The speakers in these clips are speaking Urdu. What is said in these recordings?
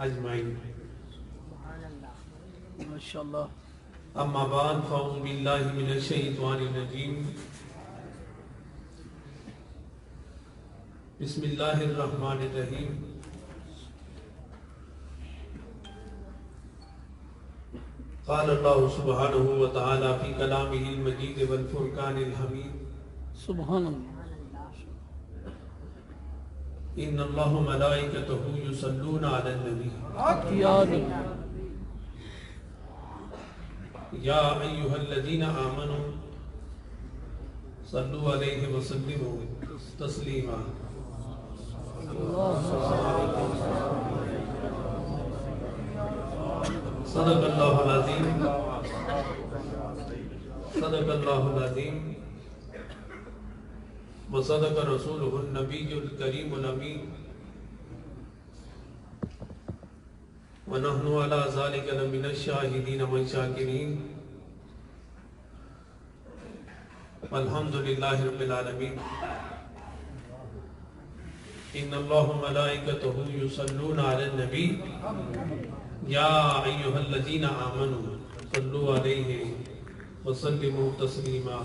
اجمعین۔ ماشاءاللہ۔ اما بعد فاعوذ باللہ من الشیطان الرجیم، بسم اللہ الرحمن الرحیم۔ قال اللہ سبحانہ وتعالی فی کلامہ المجید والفرقان الحمید، سبحان اللہ۔ ان اللہ ملائکتہ یصلون علی النبی یا ایہا الذین آمنوا صلوا علیہ وسلموا تسلیما۔ صدق اللہ العظیم، صدق اللہ العظیم، وصدق رسولہ النبی الکریم الامین، ونحن علی ذلک لمن الشاہدین والشاکرین، والحمد للہ رب العالمین۔ ان اللہ ملائکتہ یصلون علی النبی یا ایہا الذین آمنوا صلوا علیہ وسلموا تسلیما۔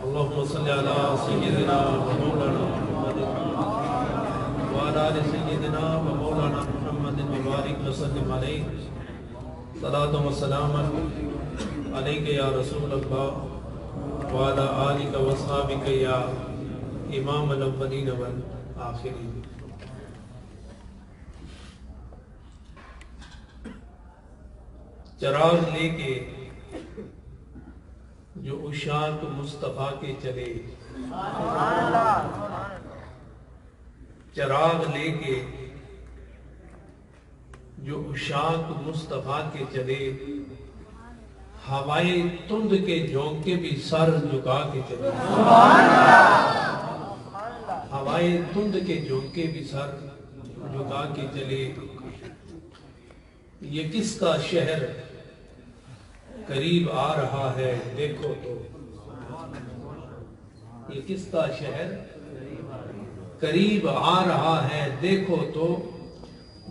اللہم صلی علی سیدنا و مولانا محمد وعلی آل سیدنا و مولانا محمد وبارک وسلم علیہ، صلاۃ و سلام علیک یا رسول اللہ وعلی آلک و اصحابک یا امام الاولین والآخرین۔ چراغ لے کے جو عشاق مصطفیٰ کے چلے، چراغ لے کے جو عشاق مصطفیٰ کے چلے، ہوائے تند کے جھونکے بھی سر جھکا کے چلے، ہوائے تند کے جھونکے بھی سر جھکا کے چلے۔ یہ کس کا شہر قریب آ رہا ہے دیکھو تو، یہ کس کا شہر قریب آ رہا ہے دیکھو تو،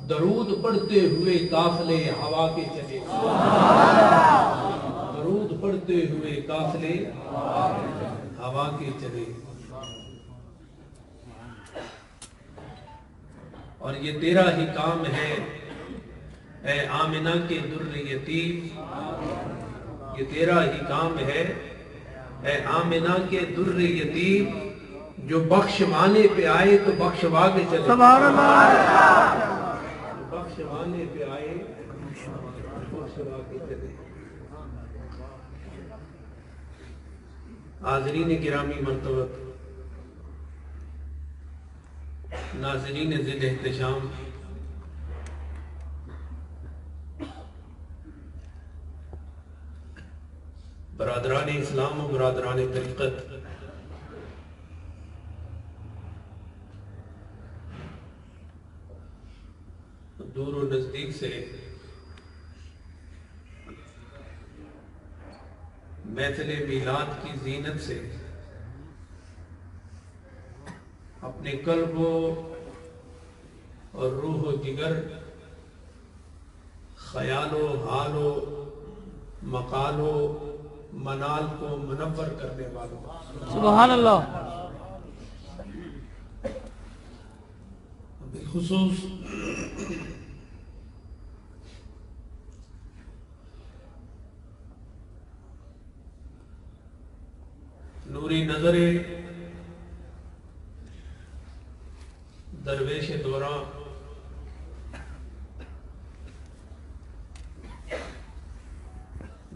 درود پڑھتے ہوئے قافلے ہوا کے چلے، درود پڑھتے ہوئے قافلے ہوا کے چلے۔ اور یہ تیرا ہی کام ہے اے آمنہ کے در یتیم، یہ تیرا ہی کام ہے اے آمنہ کے در یتیم، جو بخشوانے پہ آئے تو بخشوا کے چلے، سبحان اللہ۔ بخشوانے پہ آئے بخشوا کے چلے۔ حاضرین گرامی مرتبہ، ناظرین ذی احتشام، برادران اسلام و برادران طریقت، دور و نزدیک سے محفل میلاد کی زینت سے اپنے قلب اور روح و جگر، خیال و حال و مقال و منال کو منور کرنے والوں، سبحان اللہ۔ بالخصوص نوری نظر درویش دوراں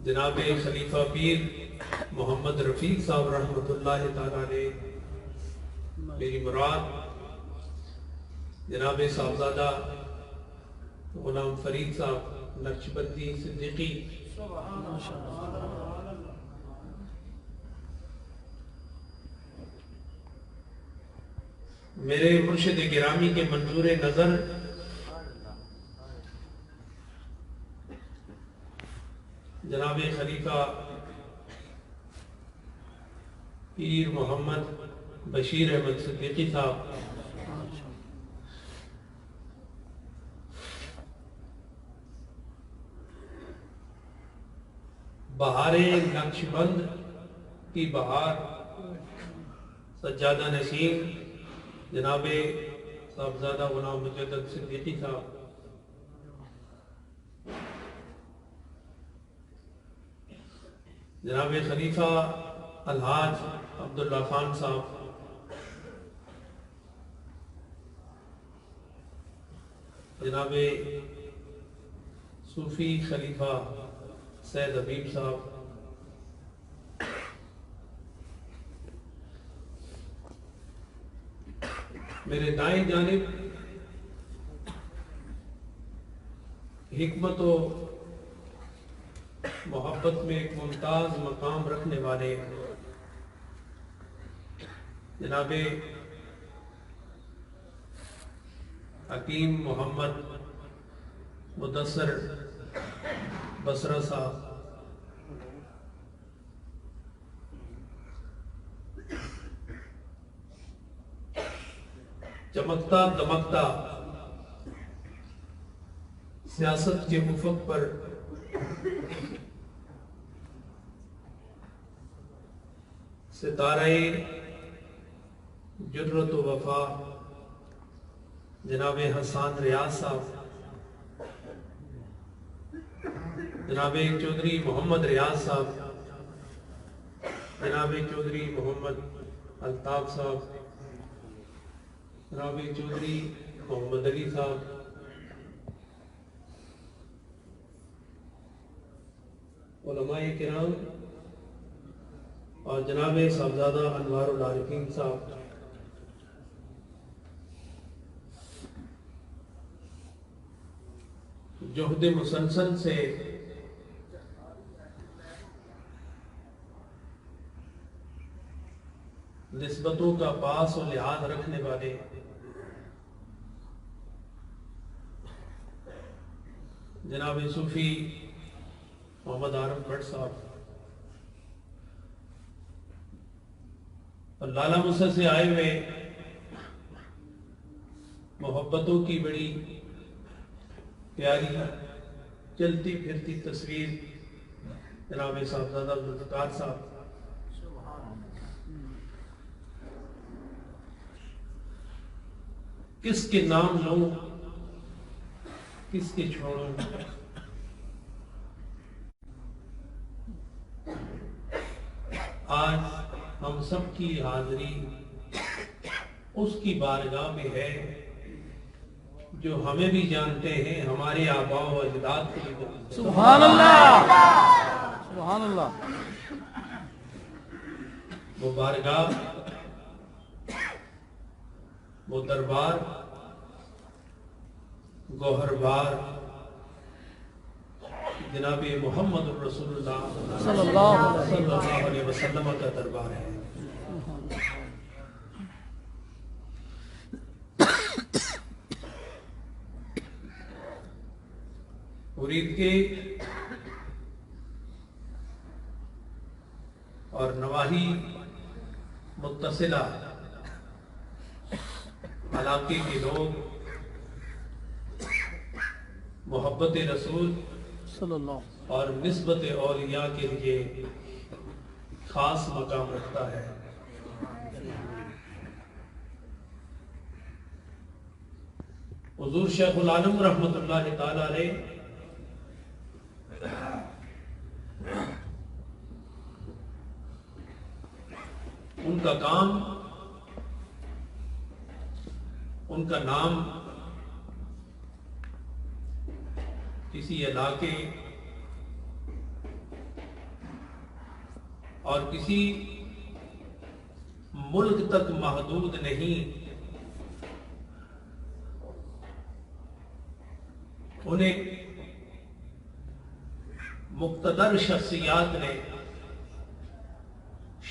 جناب خلیفہ پیر محمد رفیق صاحب رحمۃ اللہ تعالیٰ علیہ، میری مراد جناب صاحبزادہ غلام فرید صاحب نقشبندی صدیقی، میرے مرشد گرامی کے منظور نظر جناب خلیفہ پیر محمد بشیر احمد صدیقی صاحب، بہاریں نقش بند کی بہار سجادہ نشین جناب صاحبزادہ غلام مجدد صدیقی صاحب، جناب خلیفہ الحاج عبداللہ خان صاحب، جناب صوفی خلیفہ سید حبیب صاحب، میرے دائیں جانب حکمت و محبت میں ایک ممتاز مقام رکھنے والے جناب حکیم محمد مدثر بصرہ صاحب، چمکتا دمکتا سیاست کے افق پر ستارہ جرت و وفا جناب حسان ریاض صاحب، جناب چودھری محمد ریاض صاحب، جناب چودھری محمد الطاف صاحب، جناب چودھری محمد علی صاحب، علماء کرام اور جناب صاحبزادہ انوار العارفین صاحب، جہد مسلسل سے نسبتوں کا پاس و لحاظ رکھنے والے جناب صوفی محمد عارف بٹ صاحب، اور لالہ مسا سے آئے ہوئے محبتوں کی بڑی پیاری چلتی پھرتی تصویر جناب صاحبزادہ عبدالفتار صاحب، کس کے نام لوں کس کے چھوڑوں، آج ہم سب کی حاضری اس کی بارگاہ میں ہے جو ہمیں بھی جانتے ہیں، ہمارے آباء و اجداد کو بھی جانتے ہیں۔ سبحان اللہ، سبحان اللہ۔ وہ بارگاہ، وہ دربار گوہر بار جناب محمد الرسول اللہ صلی اللہ علیہ وسلم کا دربار ہے۔ مرید کے اور نواحی متصلہ علاقے کے لوگ محبت رسول صلی اللہ اور نسبت اولیاء کے لیے خاص مقام رکھتا ہے۔ حضور شیخ العالم رحمت اللہ تعالی علیہ ان کا کام، ان کا نام کسی علاقے اور کسی ملک تک محدود نہیں، انہیں مقتدر شخصیات نے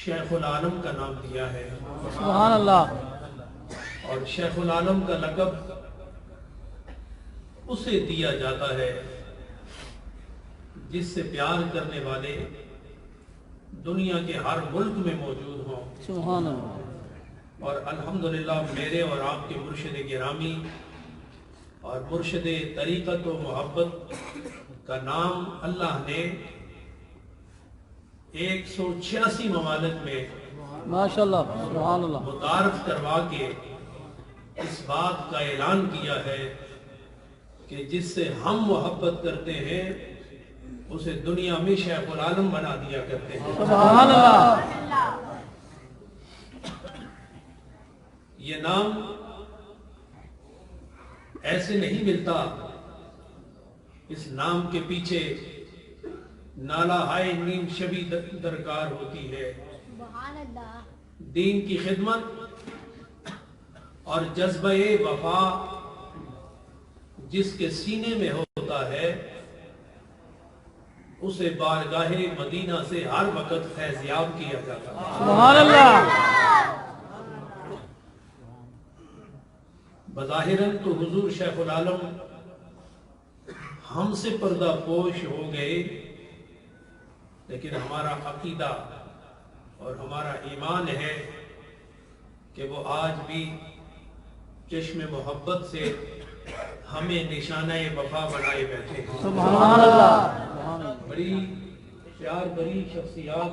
شیخ العالم کا نام دیا ہے، سبحان اللہ۔ اور شیخ العالم کا لقب اسے دیا جاتا ہے جس سے پیار کرنے والے دنیا کے ہر ملک میں موجود ہوں۔ سبحان اللہ۔ اور الحمدللہ میرے اور آپ کے مرشد گرامی اور مرشد طریقت و محبت کا نام اللہ نے 186 ممالک میں ماشاءاللہ سبحان اللہ متعارف کروا کے اس بات کا اعلان کیا ہے کہ جس سے ہم محبت کرتے ہیں اسے دنیا میں شیخ العالم بنا دیا کرتے ہیں. سبحان اللہ. یہ نام ایسے نہیں ملتا. اس نام کے پیچھے نالہ ہائے نیم شبی درکار ہوتی ہے. دین کی خدمت اور جذبہ وفا جس کے سینے میں ہوتا ہے اسے بارگاہ مدینہ سے ہر وقت فیضیاب کیا جاتا ہے. سبحان اللہ. بظاہراً تو حضور شیخ العالم ہم سے پردہ پوش ہو گئے، لیکن ہمارا عقیدہ اور ہمارا ایمان ہے کہ وہ آج بھی چشم محبت سے ہمیں نشانہ وفا بنائے بیٹھے ہیں. سبحان اللہ. بڑی پیار بری شخصیات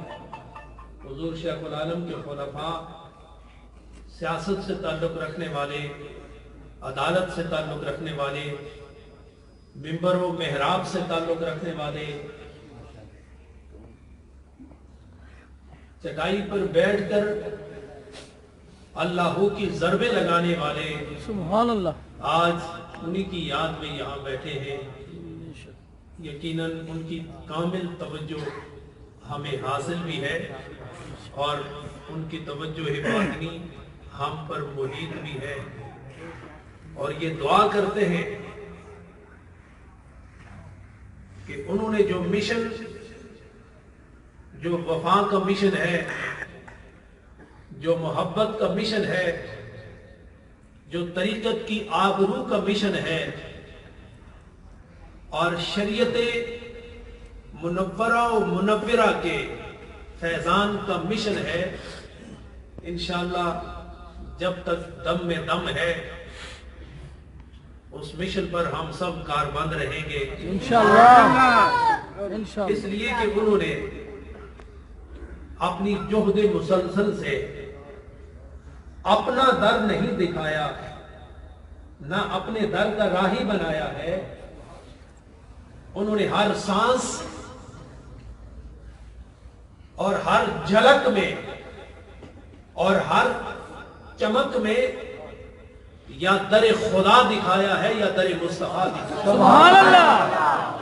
حضور شیخ العالم کے خلفاء، سیاست سے تعلق رکھنے والے، عدالت سے تعلق رکھنے والے، منبر و محراب سے تعلق رکھنے والے، چٹائی پر بیٹھ کر اللہ کی ضربیں لگانے والے سبحان اللہ. آج انہی کی یاد میں یہاں بیٹھے ہیں. یقیناً ان کی کامل توجہ ہمیں حاصل بھی ہے اور ان کی توجہ باطنی ہم پر محیط بھی ہے، اور یہ دعا کرتے ہیں کہ انہوں نے جو مشن، جو وفا کا مشن ہے، جو محبت کا مشن ہے، جو طریقت کی آبرو کا مشن ہے اور شریعت منورہ و منورہ کے فیضان کا مشن ہے، انشاءاللہ جب تک دم میں دم ہے اس مشن پر ہم سب کاربند رہیں گے انشاءاللہ. اس لیے کہ انہوں نے اپنی جہد مسلسل سے اپنا در نہیں دکھایا، نہ اپنے در کا راہی بنایا ہے. انہوں نے ہر سانس اور ہر جھلک میں اور ہر چمک میں یا در خدا دکھایا ہے یا در مصطفیٰ دکھایا. سبحان اللہ.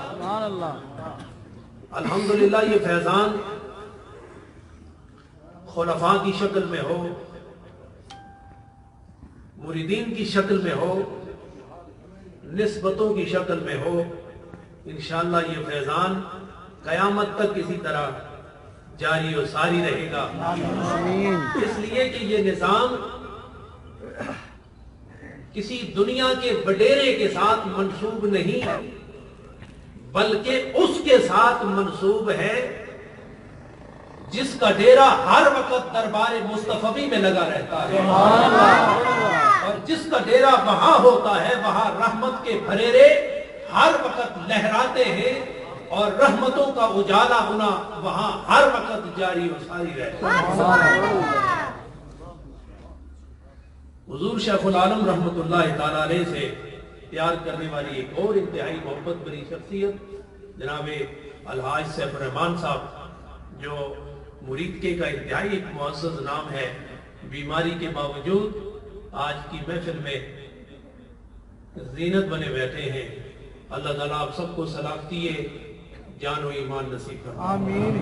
سبحان اللہ. الحمدللہ یہ فیضان خلفاء کی شکل میں ہو، مریدین کی شکل میں ہو، نسبتوں کی شکل میں ہو، انشاءاللہ یہ فیضان قیامت تک اسی طرح جاری و ساری رہے گا. اس لیے کہ یہ نظام کسی دنیا کے وڈیرے کے ساتھ منسوب نہیں بلکہ اس کے ساتھ منسوب ہے جس کا ڈیرا ہر وقت دربار مصطفی میں لگا رہتا ہے، اور جس کا ڈیرا وہاں ہوتا ہے وہاں رحمت کے بھریرے ہر وقت لہراتے ہیں اور رحمتوں کا اجالا ہونا وہاں ہر وقت جاری و ساری رہتا ہے. حضور شیخ العالم رحمت اللہ تعالی علیہ سے پیار کرنے والی ایک اور انتہائی محبت بری شخصیت جناب الحاج سیف الرحمان صاحب، جو مریدکے کا انتہائی ایک معزز نام ہے، بیماری کے باوجود آج کی محفل میں زینت بنے بیٹھے ہیں. اللہ تعالیٰ آپ سب کو سلامتی جان و ایمان نصیب فرمائے. آمین.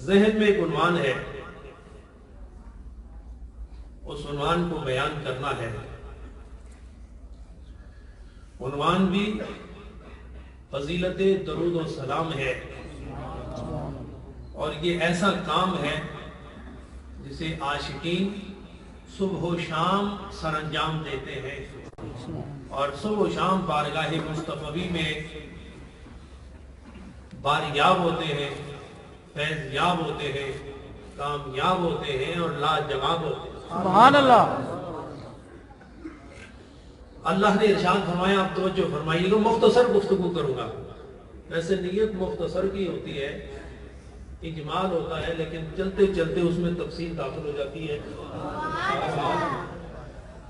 ذہن میں ایک عنوان ہے، اس عنوان کو بیان کرنا ہے. عنوان بھی فضیلت درود و سلام ہے، اور یہ ایسا کام ہے جسے عاشقین صبح و شام سر انجام دیتے ہیں، اور صبح و شام بارگاہ مصطفی میں باریاب ہوتے ہیں، فیض یاب ہوتے ہیں، کامیاب ہوتے ہیں اور لاجواب ہوتے ہیں. سبحان اللہ. اللہ نے ارشاد فرمایا، آپ توجہ فرمائیے گا، مختصر گفتگو کروں گا. ویسے نیت مختصر کی ہوتی ہے، اجمال ہوتا ہے، لیکن چلتے چلتے اس میں تفصیل داخل ہو جاتی ہے.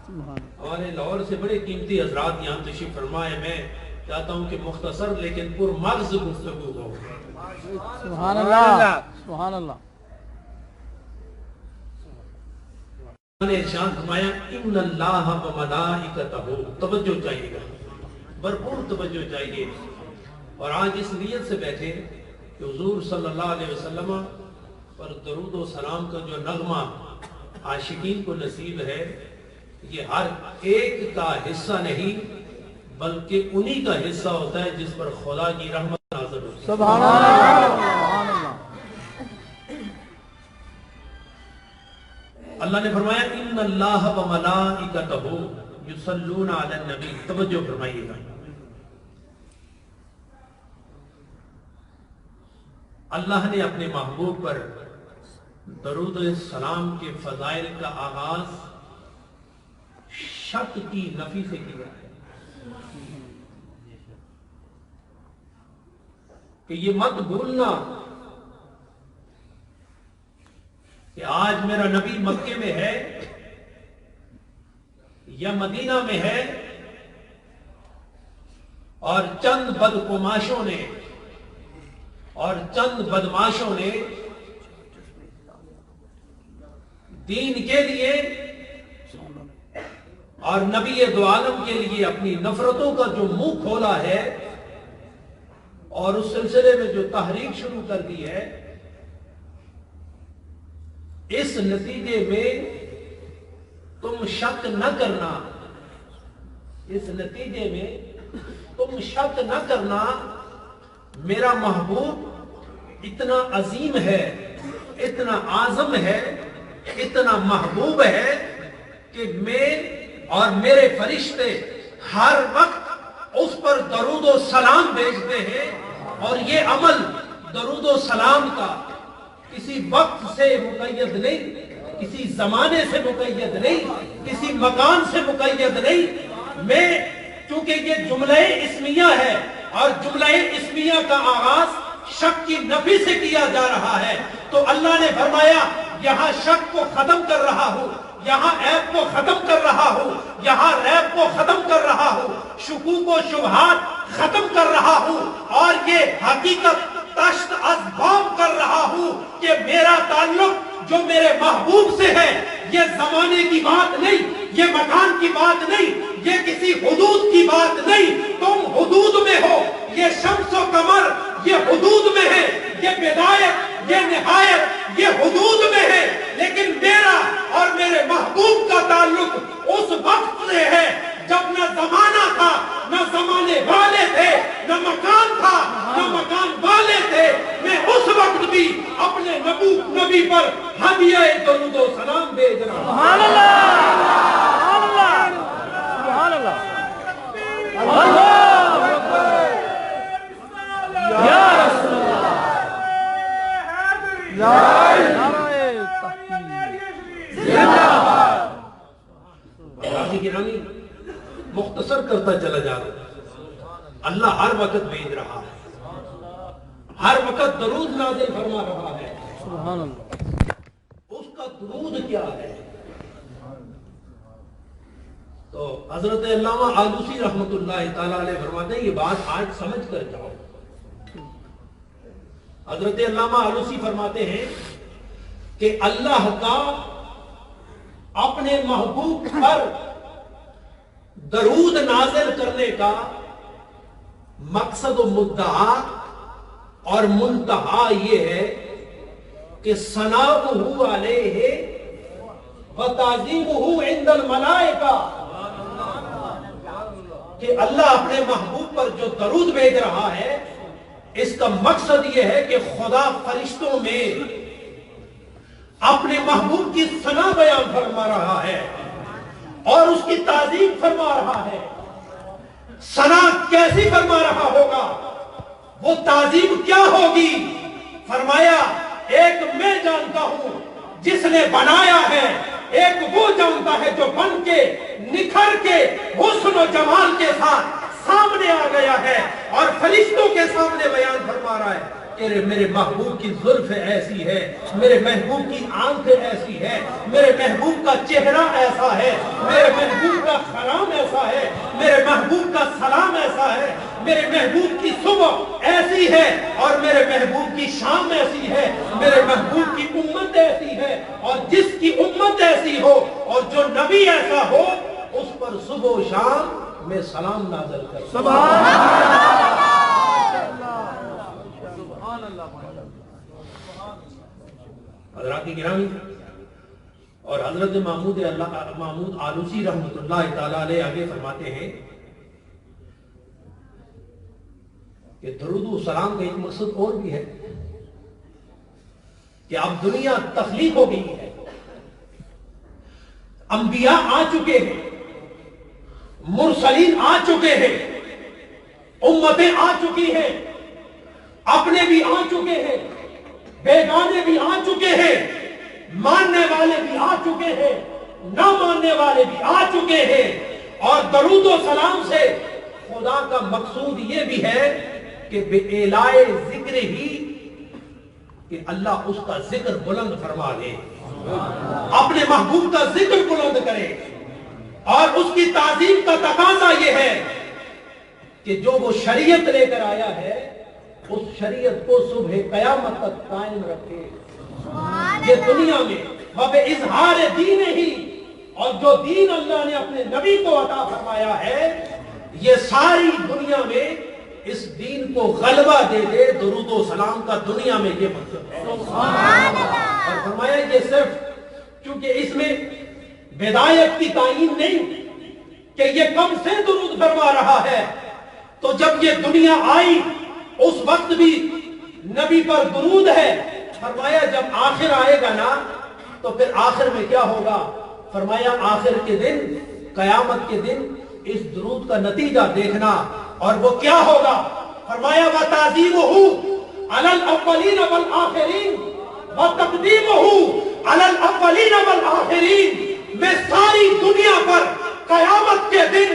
ہمارے لاہور سے بڑے قیمتی حضرات یہاں تشریف فرما ہے. میں چاہتا ہوں کہ مختصر لیکن پر مغز گفتگو ہو. سبحان اللہ، سبحان اللہ. نے ارشاد فرمایا ان اللہ و ملائکتہ، توجہ چاہیے گا، بھرپور توجہ چاہیے. اور آج اس نیت سے بیٹھے کہ حضور صلی اللہ علیہ وسلم پر درود و سلام کا جو نغمہ عاشقین کو نصیب ہے، یہ ہر ایک کا حصہ نہیں بلکہ انہی کا حصہ ہوتا ہے جس پر خدا کی رحمت نازل ہوتی ہے. سبحان اللہ، سبحان اللہ. اللہ نے فرمایا ان اللہ و ملائکتہ یصلون علی النبی. توجہ فرمائیے گا، اللہ نے اپنے محبوب پر درود و سلام کے فضائل کا آغاز شک کی نفی سے کیا ہے کہ یہ مت بھولنا کہ آج میرا نبی مکے میں ہے یا مدینہ میں ہے اور چند بدقماشوں نے اور چند بدماشوں نے دین کے لیے اور نبی دو عالم کے لیے اپنی نفرتوں کا جو منہ کھولا ہے اور اس سلسلے میں جو تحریک شروع کر دی ہے، اس نتیجے میں تم شک نہ کرنا، اس نتیجے میں تم شک نہ کرنا میرا محبوب اتنا عظیم ہے، اتنا اعظم ہے، اتنا محبوب ہے کہ میں اور میرے فرشتے ہر وقت اس پر درود و سلام بھیجتے ہیں. اور یہ عمل درود و سلام کا کسی وقت سے مقید نہیں، کسی زمانے سے مقید نہیں، کسی مکان سے مقید نہیں. میں چونکہ یہ جملہ اسمیہ ہے اور جملہ اسمیہ کا آغاز شک کی نفی سے کیا جا رہا ہے، تو اللہ نے فرمایا یہاں شک کو ختم کر رہا ہوں، یہاں عیب کو ختم کر رہا ہوں، یہاں ریب کو ختم کر رہا ہوں، شکوک و شبہات ختم کر رہا ہوں، اور یہ حقیقت تشت از بام کر رہا ہوں کہ میرا تعلق جو میرے محبوب سے ہے یہ زمانے کی بات نہیں، یہ مکان کی بات نہیں، یہ کسی حدود کی بات نہیں. تم حدود میں ہو، یہ شمس و قمر یہ حدود میں ہے، یہ بدایت یہ نہایت یہ حدود میں ہے، لیکن میرا اور میرے محبوب کا تعلق اس وقت سے ہے جب نہ زمانہ تھا، نہ زمانے والے تھے، نہ مکان تھا، نہ مکان والے تھے. میں اس وقت بھی اپنے نبی پر ہدیہ درود و سلام بھیج رہا ہوں. سبحان اللہ، سبحان اللہ، سبحان اللہ. اللہ اکبر، یا رسول اللہ، نعرہ تحقیق، زندہ باد. گرامی مختصر کرتا چلا جا رہا ہے. اللہ ہر وقت بھیج رہا ہے، ہر وقت درود نازل فرما رہا ہے. سبحان اللہ. اس کا درود کیا ہے؟ تو حضرت علامہ آلوسی رحمت اللہ تعالی علیہ فرماتے ہیں یہ بات آج سمجھ کر جاؤ. حضرت علامہ آلوسی فرماتے ہیں کہ اللہ کا اپنے محبوب پر درود نازل کرنے کا مقصد و مدعا اور منتہا یہ ہے کہ ثناؤہ علیہ وتعظیمہ عند الملائکہ، کہ اللہ اپنے محبوب پر جو درود بھیج رہا ہے اس کا مقصد یہ ہے کہ خدا فرشتوں میں اپنے محبوب کی ثنا بیان فرما رہا ہے اور اس کی تعظیم فرما رہا ہے. ثنا کیسی فرما رہا ہوگا، وہ تعظیم کیا ہوگی؟ فرمایا ایک میں جانتا ہوں جس نے بنایا ہے، ایک وہ جانتا ہے جو بن کے نکھر کے حسن و ساتھ سامنے آ گیا ہے اور فرشتوں کے سامنے بیان فرما رہا ہے کہ میرے محبوب کی زلف ایسی ہے، میرے محبوب کی آنکھیں ایسی ہے، میرے محبوب کا چہرہ ایسا ہے، میرے محبوب کا خرام ایسا ہے، میرے محبوب کا سلام ایسا ہے، میرے محبوب کی صبح ایسی ہے اور میرے محبوب کی شام ایسی ہے، میرے محبوب کی امت ایسی ہے، اور جس کی امت ایسی ہو اور جو نبی ایسا ہو اس پر صبح و شام میں سلام نازل کرتا ہوں۔ حضرات گرامی، اور حضرت محمود آلوسی رحمۃ اللہ تعالی علیہ آگے فرماتے ہیں کہ درود و سلام کا ایک مقصد اور بھی ہے کہ اب دنیا تخلیق ہو گئی ہے، انبیاء آ چکے ہیں، مرسلین آ چکے ہیں، امتیں آ چکی ہیں، اپنے بھی آ چکے ہیں، بیگانے بھی آ چکے ہیں، ماننے والے بھی آ چکے ہیں، نہ ماننے والے بھی آ چکے ہیں، اور درود و سلام سے خدا کا مقصود یہ بھی ہے کہ بے اعلائے ذکر ہی کہ اللہ اس کا ذکر بلند فرما دے، اپنے محبوب کا ذکر بلند کرے، اور اس کی تعظیم کا تقاضا یہ ہے کہ جو وہ شریعت لے کر آیا ہے اس شریعت کو صبح قیامت تک قائم رکھے یہ دنیا میں، اظہار دین ہی، اور جو دین اللہ نے اپنے نبی کو عطا فرمایا ہے یہ ساری دنیا میں اس دین کو غلبہ دے دے۔ درود و سلام کا دنیا میں یہ مقصد ہے، اور فرمایا یہ صرف چونکہ اس میں بدایت کی تعین نہیں کہ یہ کب سے درود فرما رہا ہے، تو جب یہ دنیا آئی اس وقت بھی نبی پر درود ہے۔ فرمایا جب آخر آئے گا نا تو پھر آخر میں کیا ہوگا؟ فرمایا آخر کے دن، قیامت کے دن اس درود کا نتیجہ دیکھنا، اور وہ کیا ہوگا؟ فرمایا وَتَعْظِيمُهُ عَلَى الْأَوَّلِينَ وَالْآخِرِينَ وَتَقْدِيمُهُ عَلَى الْأَوَّلِينَ وَالْآخِرِينَ۔ میں ساری دنیا پر قیامت کے دن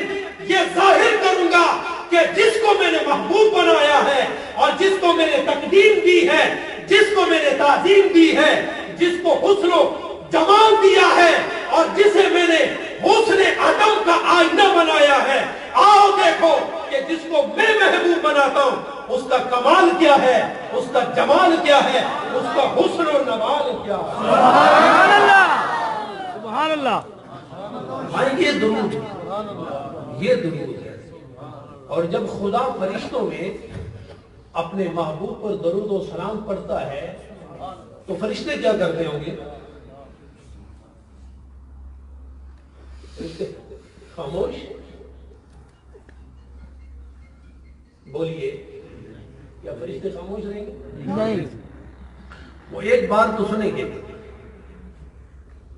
یہ ظاہر کروں گا کہ جس کو میں نے محبوب بنایا ہے، اور جس کو میں نے تقدیم دی ہے، جس کو میں نے تعظیم دی ہے، جس کو حسن و جمال دیا ہے، اور جسے میں نے حسن عدم کا آئینہ بنایا ہے، آؤ دیکھو کہ جس کو میں محبوب بناتا ہوں اس کا کمال کیا ہے، اس کا جمال کیا ہے، اس کا حسن و نوال کیا ہے۔ سبحان اللہ، سبحان اللہ۔ یہ درود ہے، اور جب خدا فرشتوں میں اپنے محبوب پر درود و سلام پڑھتا ہے تو فرشتے کیا کرتے ہوں گے؟ فرشتے خاموش؟ بولیے، کیا فرشتے خاموش رہیں گے؟ نہیں، وہ ایک بار تو سنیں گے،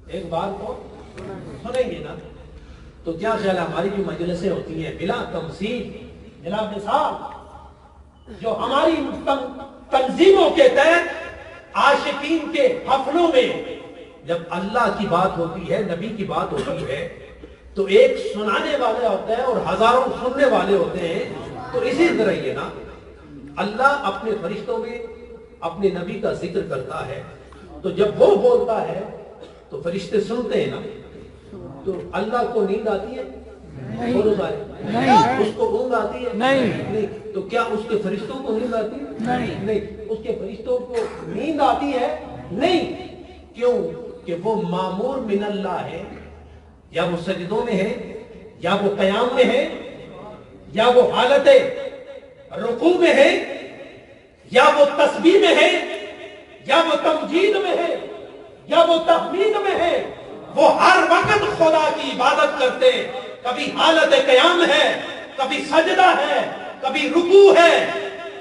ایک بار تو سنیں گے نا۔ تو کیا خیال ہے ہماری جو مجلسیں ہوتی ہیں بلا تمثیل، بلا مثال، جو ہماری تنظیموں کے تحت عاشقین کے حفلوں میں جب اللہ کی بات ہوتی ہے، نبی کی بات ہوتی ہے، تو ایک سنانے والا ہوتا ہے اور ہزاروں سننے والے ہوتے ہیں۔ تو اسی طرح یہ نا اللہ اپنے فرشتوں میں اپنے نبی کا ذکر کرتا ہے، تو جب وہ بولتا ہے تو فرشتے سنتے ہیں نا، تو اللہ کو نیند آتی ہے؟ نہیں، اس کو اونگ آتی ہے؟ نہیں۔ تو کیا اس کے فرشتوں کو نیند آتی ہے؟ نہیں۔ اس کے فرشتوں کو نیند آتی ہے؟ نہیں۔ کیوں؟ کہ وہ مامور من اللہ ہے، یا وہ سجدوں میں ہے، یا وہ قیام میں ہے، یا وہ حالت رکوع میں ہے، یا وہ تسبیح میں ہے، یا وہ تمجید میں ہے، یا وہ تحمید میں ہے۔ وہ ہر وقت خدا کی عبادت کرتے، کبھی حالت قیام ہے، کبھی سجدہ ہے، کبھی رکوع ہے،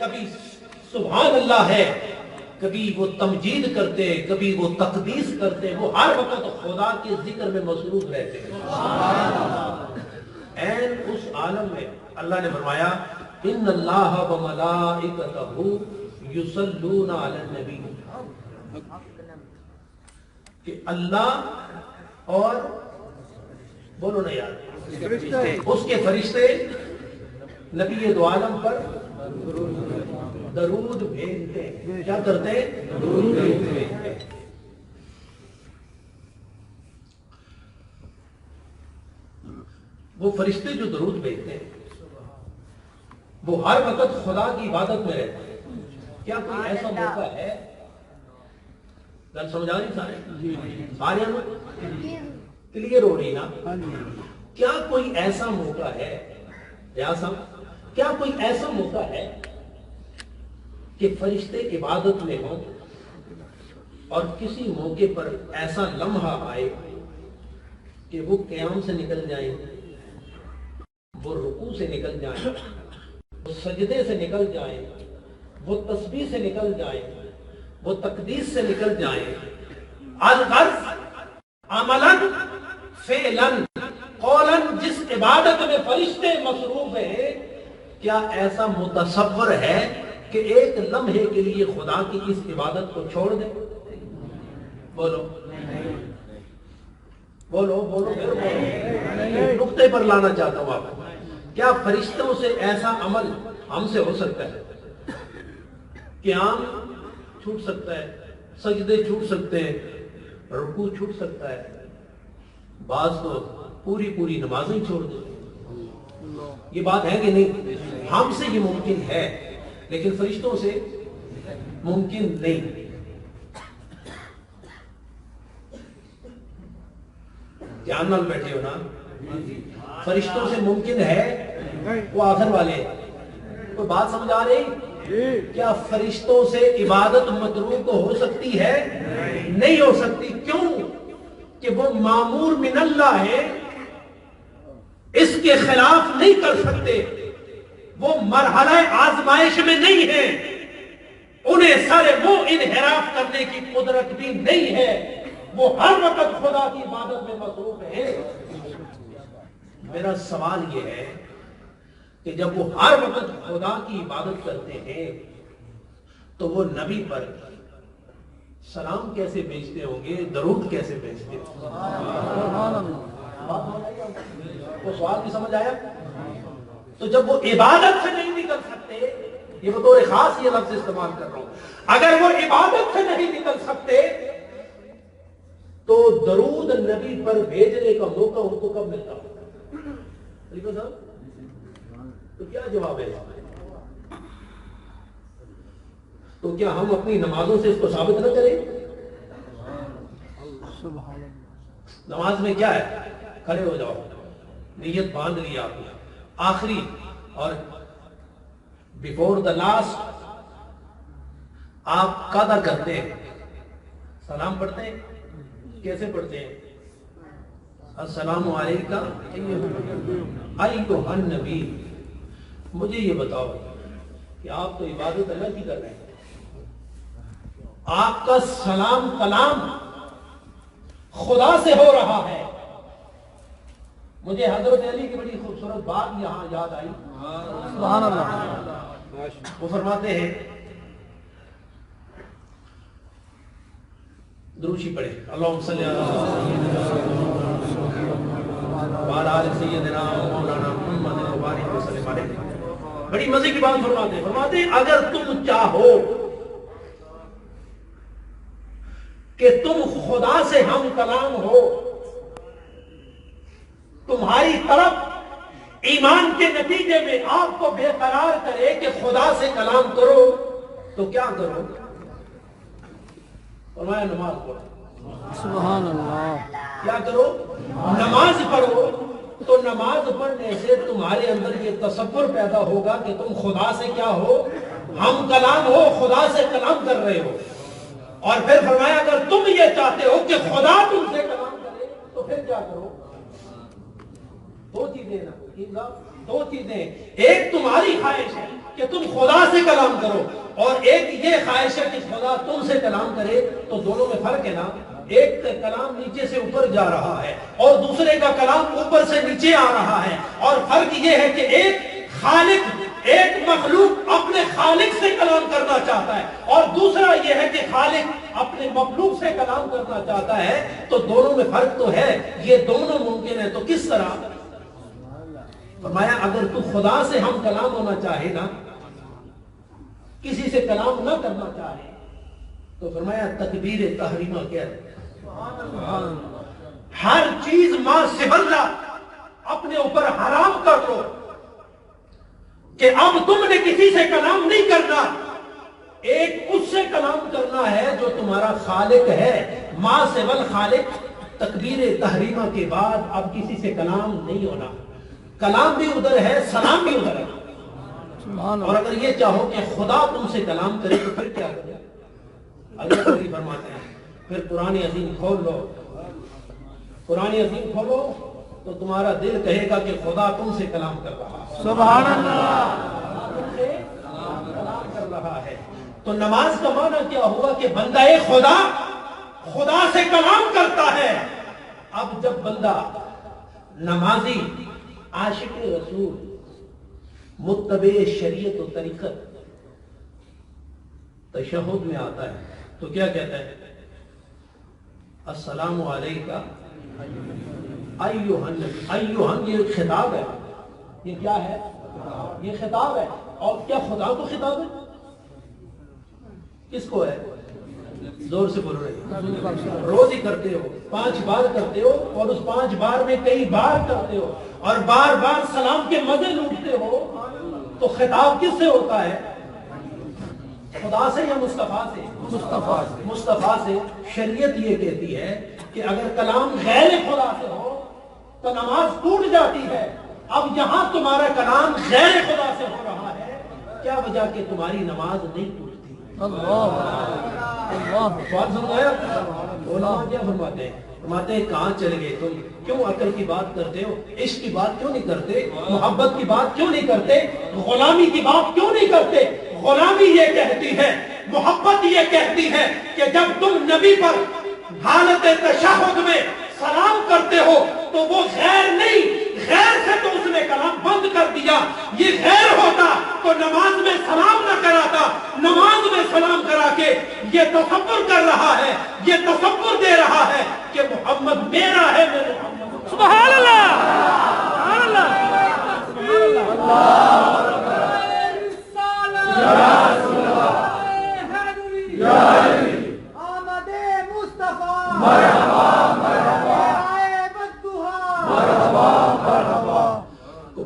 کبھی سبحان اللہ ہے، کبھی وہ تمجید کرتے، کبھی وہ تقدیس کرتے۔ وہ ہر وقت خدا کے ذکر میں مصروف رہتے ہیں۔ این اس عالم میں اللہ نے فرمایا ان اللہ وملائکتہ یصلون علی النبی، کہ اللہ اور بولو نا یار اس کے فرشتے نبی دو عالم پر درود بھیجتے ہیں. کیا کرتے ہیں؟ درود بھیجتے ہیں. وہ فرشتے جو درود بھیجتے ہیں وہ ہر وقت خدا کی عبادت میں رہتے ہیں. کیا کوئی ایسا موقع ہے؟ گل سمجھا رہی سارے سارے کلیئر ہو رہی نا؟ کیا کوئی ایسا موقع ہے کیا کوئی ایسا موقع ہے کہ فرشتے عبادت میں ہوں اور کسی موقع پر ایسا لمحہ آئے کہ وہ قیام سے نکل جائیں، وہ رکوع سے نکل جائیں، وہ سجدے سے نکل جائیں، وہ تسبیح سے نکل جائیں، وہ تقدیس سے نکل جائیں، الغرض عملاً فعلاً قولاً جس عبادت میں فرشتے مصروف ہیں، کیا ایسا متصور ہے کہ ایک لمحے کے لیے خدا کی اس عبادت کو چھوڑ دیں؟ بولو بولو بولو نقطے پر لانا چاہتا ہوں آپ کو. کیا فرشتوں سے ایسا عمل ہم سے ہو سکتا ہے؟ قیام چھوٹ سکتا ہے، سجدے چھوٹ سکتے ہیں، رکوع چھوٹ سکتا ہے، بعض تو پوری نمازیں چھوڑ دیں. یہ بات ہے کہ نہیں؟ ہم سے یہ ممکن ہے لیکن فرشتوں سے ممکن نہیں. دھیان نال بیٹھے ہو نا؟ فرشتوں سے ممکن ہے، وہ آخر والے. کوئی بات سمجھ آ رہی؟ کیا فرشتوں سے عبادت متروک ہو سکتی ہے؟ نہیں ہو سکتی. کیوں؟ کہ وہ مامور من اللہ ہے، اس کے خلاف نہیں کر سکتے. وہ مرحلہ آزمائش میں نہیں ہے، انہیں سارے وہ انحراف کرنے کی قدرت بھی نہیں ہے. وہ ہر وقت خدا کی عبادت میں مصروف ہے. میرا سوال یہ ہے کہ جب وہ ہر وقت خدا کی عبادت کرتے ہیں تو وہ نبی پر سلام کیسے بھیجتے ہوں گے، درود کیسے بھیجتے ہوں گے؟ وہ سوال بھی سمجھ آیا؟ تو جب وہ عبادت سے نہیں نکل سکتے، یہ بطور خاص یہ لفظ استعمال کر رہا ہوں، اگر وہ عبادت سے نہیں نکل سکتے تو درود نبی پر بھیجنے کا موقع ان کو کب ملتا ہوگا؟ تو کیا جواب ہے؟ تو کیا ہم اپنی نمازوں سے اس کو ثابت نہ کریں؟ نماز میں کیا ہے؟ کھڑے ہو جاؤ، نیت باندھ لی آپ نے، آخری اور بیفور دا لاسٹ آپ قاعدہ کرتے ہیں، سلام پڑھتے ہیں. کیسے پڑھتے ہیں؟ السلام علیکم ایھا النبی. مجھے یہ بتاؤ کہ آپ تو عبادت اللہ کی کر رہے ہیں، آپ کا سلام کلام خدا سے ہو رہا ہے. مجھے حضرت علی کی بڑی خوبصورت بات یہاں یاد آئی. سبحان اللہ. وہ فرماتے ہیں، دروشی پڑھے، اللہم صلی وعلی آل سیدنا مولانا محمد وبارک وسلم علیہ. بڑی مزے کی بات فرماتے ہیں اگر تم چاہو کہ تم خدا سے ہم کلام ہو، تمہاری طرف ایمان کے نتیجے میں آپ کو بے قرار کرے کہ خدا سے کلام کرو، تو کیا کرو؟ فرمایا نماز پڑھو. سبحان اللہ. کیا کرو؟ نماز پڑھو. تو نماز پڑھنے سے تمہارے اندر یہ تصور پیدا ہوگا کہ تم خدا سے کیا ہو؟ ہم کلام ہو، خدا سے کلام کر رہے ہو. اور پھر فرمایا اگر تم یہ چاہتے ہو کہ خدا تم سے کلام کرے تو پھر کیا کرو؟ دو چیزیں نا، دو چیزیں. ایک تمہاری خواہش ہے کہ تم خدا سے کلام کرو، اور ایک یہ خواہش ہے کہ خدا تم سے کلام کرے. تو دونوں میں فرق ہے نا. ایک کا کلام نیچے سے اوپر جا رہا ہے اور دوسرے کا کلام اوپر سے نیچے آ رہا ہے. اور فرق یہ ہے کہ ایک خالق، ایک مخلوق اپنے خالق سے کلام کرنا چاہتا ہے، اور دوسرا یہ ہے کہ خالق اپنے مخلوق سے کلام کرنا چاہتا ہے. تو دونوں میں فرق تو ہے، یہ دونوں ممکن ہے. تو کس طرح؟ فرمایا اگر تو خدا سے ہم کلام ہونا چاہے نا، کسی سے کلام نہ کرنا چاہے، تو فرمایا تکبیر تحریمہ کیا ہے، ہر چیز ما سوی اللہ اپنے اوپر حرام کر لو کہ اب تم نے کسی سے کلام نہیں کرنا، ایک اس سے کلام کرنا ہے جو تمہارا خالق ہے، ما سوی الخالق۔ تکبیر تحریمہ کے بعد اب کسی سے کلام نہیں ہونا، کلام بھی ادھر ہے، سلام بھی ادھر ہے۔ اور اگر یہ چاہو کہ خدا تم سے کلام کرے تو پھر کیا کرے؟ اللہ تعالی فرماتے ہیں پھر قرآن عظیم کھول لو، قرآن عظیم کھولو تو تمہارا دل کہے گا کہ خدا تم سے کلام کر رہا ہے، سبحان اللہ، تم سے کلام کر رہا ہے۔ تو نماز کا معنی کیا ہوا کہ بندہ خدا سے کلام کرتا ہے۔ اب جب بندہ نمازی، عاشق رسول، متبع شریعت و طریقت تشہد میں آتا ہے تو کیا کہتا ہے؟ السلام علیکہ ایھا النبی۔ ایھا یہ خطاب ہے، یہ کیا ہے؟ یہ خطاب ہے۔ اور کیا خدا کو خطاب ہے؟ کس کو ہے؟ زور سے بولو رہے، روز ہی کرتے ہو، 5 بار کرتے ہو، اور اس 5 بار میں کئی بار کرتے ہو، اور بار بار سلام کے مزے لوٹتے ہو، تو خطاب کس سے ہوتا ہے؟ خدا سے یا مصطفیٰ سے؟ مصطفیٰ سے۔ شریعت یہ کہتی ہے کہ اگر کلام غیر خدا سے ہو تو نماز ٹوٹ جاتی ہے۔ اب یہاں تمہارا کلام غیر خدا سے ہو رہا ہے، کیا وجہ کہ تمہاری نماز نہیں ٹوٹتی؟ سوال سمجھایا؟ علماء کیا فرماتے ہیں؟ فرماتے ہیں کہاں چلے گئے تم؟ کیوں عقل کی بات کرتے ہو؟ عشق کی بات کیوں نہیں کرتے؟ محبت کی بات کیوں نہیں کرتے؟ غلامی کی بات کیوں نہیں کرتے؟ غلامی یہ کہتی ہے، محبت یہ کہتی ہے کہ جب تم نبی پر حالت تشہد میں سلام کرتے ہو تو وہ غیر نہیں، غیر سے تو اس نے کلام بند کر دیا۔ یہ غیر ہوتا تو نماز میں سلام نہ کراتا، نماز میں سلام کرا کے یہ تصور کر رہا ہے، یہ تصور دے رہا ہے کہ محمد میرا ہے، میں محمد۔ سبحان اللہ، سبحان اللہ، سبحان اللہ،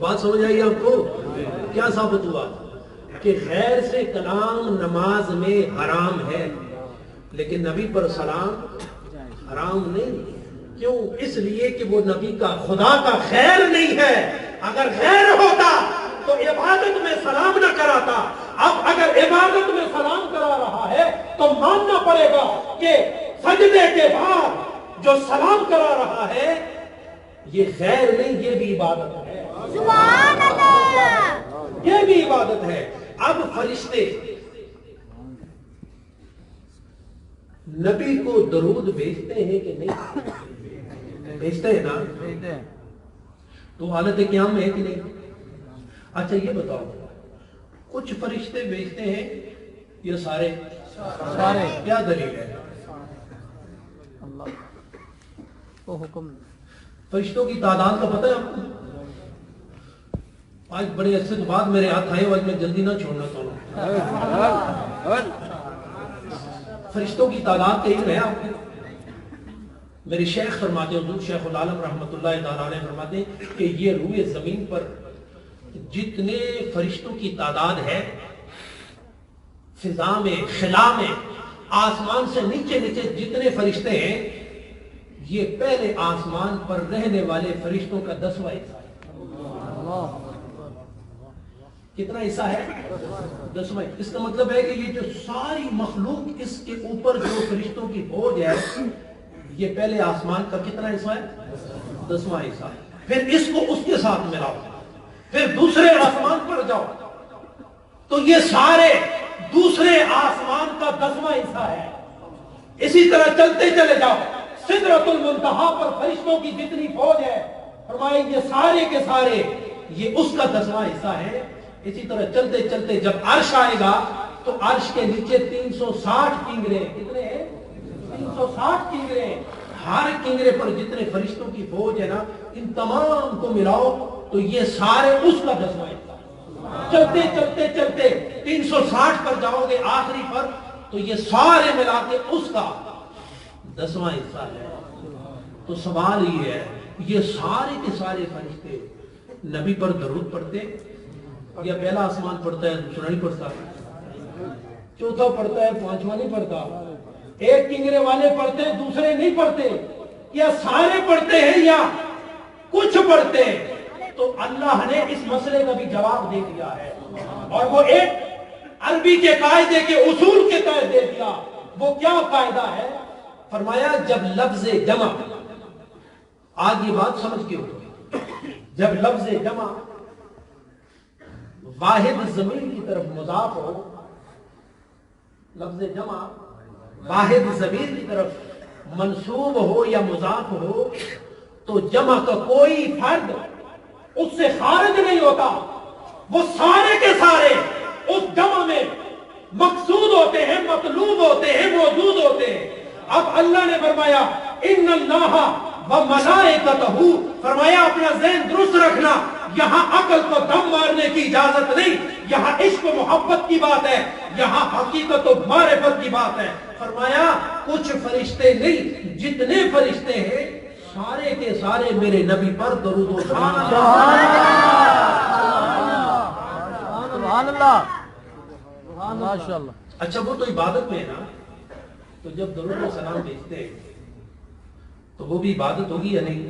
بات سمجھ آئی آپ کو؟ کیا ثابت ہوا کہ غیر سے کلام نماز میں حرام ہے، لیکن نبی پر سلام حرام نہیں۔ کیوں؟ اس لیے کہ وہ نبی کا، خدا کا خیر نہیں ہے۔ اگر خیر ہوتا تو عبادت میں سلام نہ کراتا۔ اب اگر عبادت میں سلام کرا رہا ہے تو ماننا پڑے گا کہ سجدے کے بعد جو سلام کرا رہا ہے یہ خیر نہیں، یہ بھی عبادت ہے۔ سبحان اللہ، یہ بھی عبادت ہے۔ اب فرشتے نبی کو درود بھیجتے ہیں کہ نہیں؟ بھیجتے ہیں نا؟ تو حالت قیام میں ہے کہ نہیں؟ اچھا یہ بتاؤ، کچھ فرشتے بھیجتے ہیں یا سارے؟ کیا دلیل ہے؟ حکم۔ فرشتوں کی تعداد کا پتہ ہے آپ کو؟ آج بڑے عرصے کے بعد میرے ہاتھ آئے، آج میں جلدی نہ چھوڑنا چاہوں۔ فرشتوں کی تعداد کئی ہے آپ کو؟ میرے شیخ فرماتے ہیں، حضور شیخ العالم رحمۃ اللہ تعالیٰ علیہ فرماتے ہیں کہ یہ روئے زمین پر جتنے فرشتوں کی تعداد ہے، فضا میں، خلا میں، آسمان سے نیچے نیچے جتنے فرشتے ہیں، یہ پہلے آسمان پر رہنے والے فرشتوں کا 10واں حصہ ہے۔ کتنا حصہ ہے؟ 10واں۔ اس کا مطلب ہے کہ یہ جو ساری مخلوق، اس کے اوپر جو فرشتوں کی فوج ہے، یہ پہلے آسمان کا کتنا حصہ ہے؟ 10واں حصہ ہے۔ پھر اس کو اس کے ساتھ ملاؤ، پھر دوسرے آسمان پر جاؤ تو یہ سارے دوسرے آسمان کا 10واں حصہ ہے۔ اسی طرح چلتے چلے جاؤ، سدرۃ المنتہا پر فرشتوں کی جتنی فوج ہے، فرمائیں یہ سارے کے سارے یہ اس کا 10واں حصہ ہے۔ اسی طرح چلتے چلتے جب عرش آئے گا تو عرش کے نیچے 360 کنگرے، کتنے ہیں؟ 360 کنگرے، ہر کنگرے پر جتنے فرشتوں کی فوج ہے نا، ان تمام کو ملاؤ تو یہ سارے اس کا 10واں حصہ ہے۔ چلتے چلتے چلتے 360 پر جاؤ گے آخری پر تو یہ سارے ملا کے اس کا 10واں حصہ ہے۔ تو سوال یہ ہے، یہ سارے کے سارے فرشتے نبی پر درود پڑھتے یا پہلا آسمان پڑھتا ہے دوسرا نہیں پڑھتا، چوتھا پڑھتا ہے پانچواں نہیں پڑھتا، ایک کنگرے والے پڑھتے دوسرے نہیں پڑھتے، یا سارے پڑھتے ہیں یا کچھ پڑھتے ہیں؟ تو اللہ نے اس مسئلے کا بھی جواب دے دیا ہے، اور وہ ایک عربی کے قاعدے کے اصول کے تحت دے دیا۔ وہ کیا قاعدہ ہے؟ فرمایا جب لفظ جمع، آج یہ بات سمجھ کے ہو، جب لفظ جمع واحد ضمیر کی طرف مضاف ہو، لفظ جمع واحد ضمیر کی طرف منسوب ہو یا مضاف ہو تو جمع کا کوئی فرد اس سے خارج نہیں ہوتا، وہ سارے کے سارے اس جمع میں مقصود ہوتے ہیں، مطلوب ہوتے ہیں، موجود ہوتے ہیں۔ اب اللہ نے فرمایا ان اللہ وملائکتہ، فرمایا اپنا ذہن درست رکھنا، یہاں عقل کو دم مارنے کی اجازت نہیں، یہاں عشق و محبت کی بات ہے، یہاں حقیقت و معرفت کی بات ہے۔ فرمایا کچھ فرشتے نہیں، جتنے فرشتے ہیں سارے کے سارے میرے نبی پر درود و سلام۔ سبحان اللہ، ماشاء اللہ۔ اچھا وہ تو عبادت میں ہے نا، تو جب درود و سلام بھیجتے ہیں تو وہ بھی عبادت ہوگی یا نہیں؟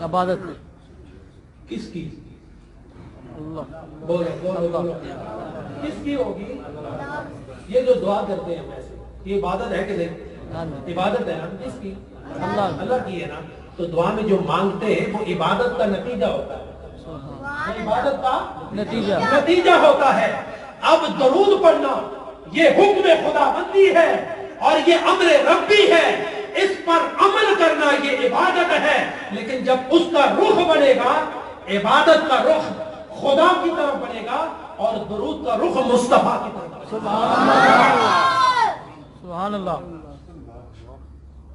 عبادت کس کی؟ اللہ، بولو بولو بولو، کس کی ہوگی؟ یہ جو دعا کرتے ہیں ویسے یہ عبادت ہے کہ نہیں؟ عبادت ہے نا، کس کی؟ اللہ کی ہے نا۔ تو دعا میں جو مانگتے ہیں وہ عبادت کا نتیجہ ہوتا ہے، وہ عبادت کا نتیجہ ہوتا ہے۔ اب درود پڑھنا یہ حکم خدا بندی ہے اور یہ امر ربی ہے، اس پر عمل کرنا یہ عبادت ہے، لیکن جب اس کا رخ بنے گا، عبادت کا رخ خدا کی طرف بنے گا اور درود کا رخ مصطفیٰ کی طرف۔ سبحان اللہ۔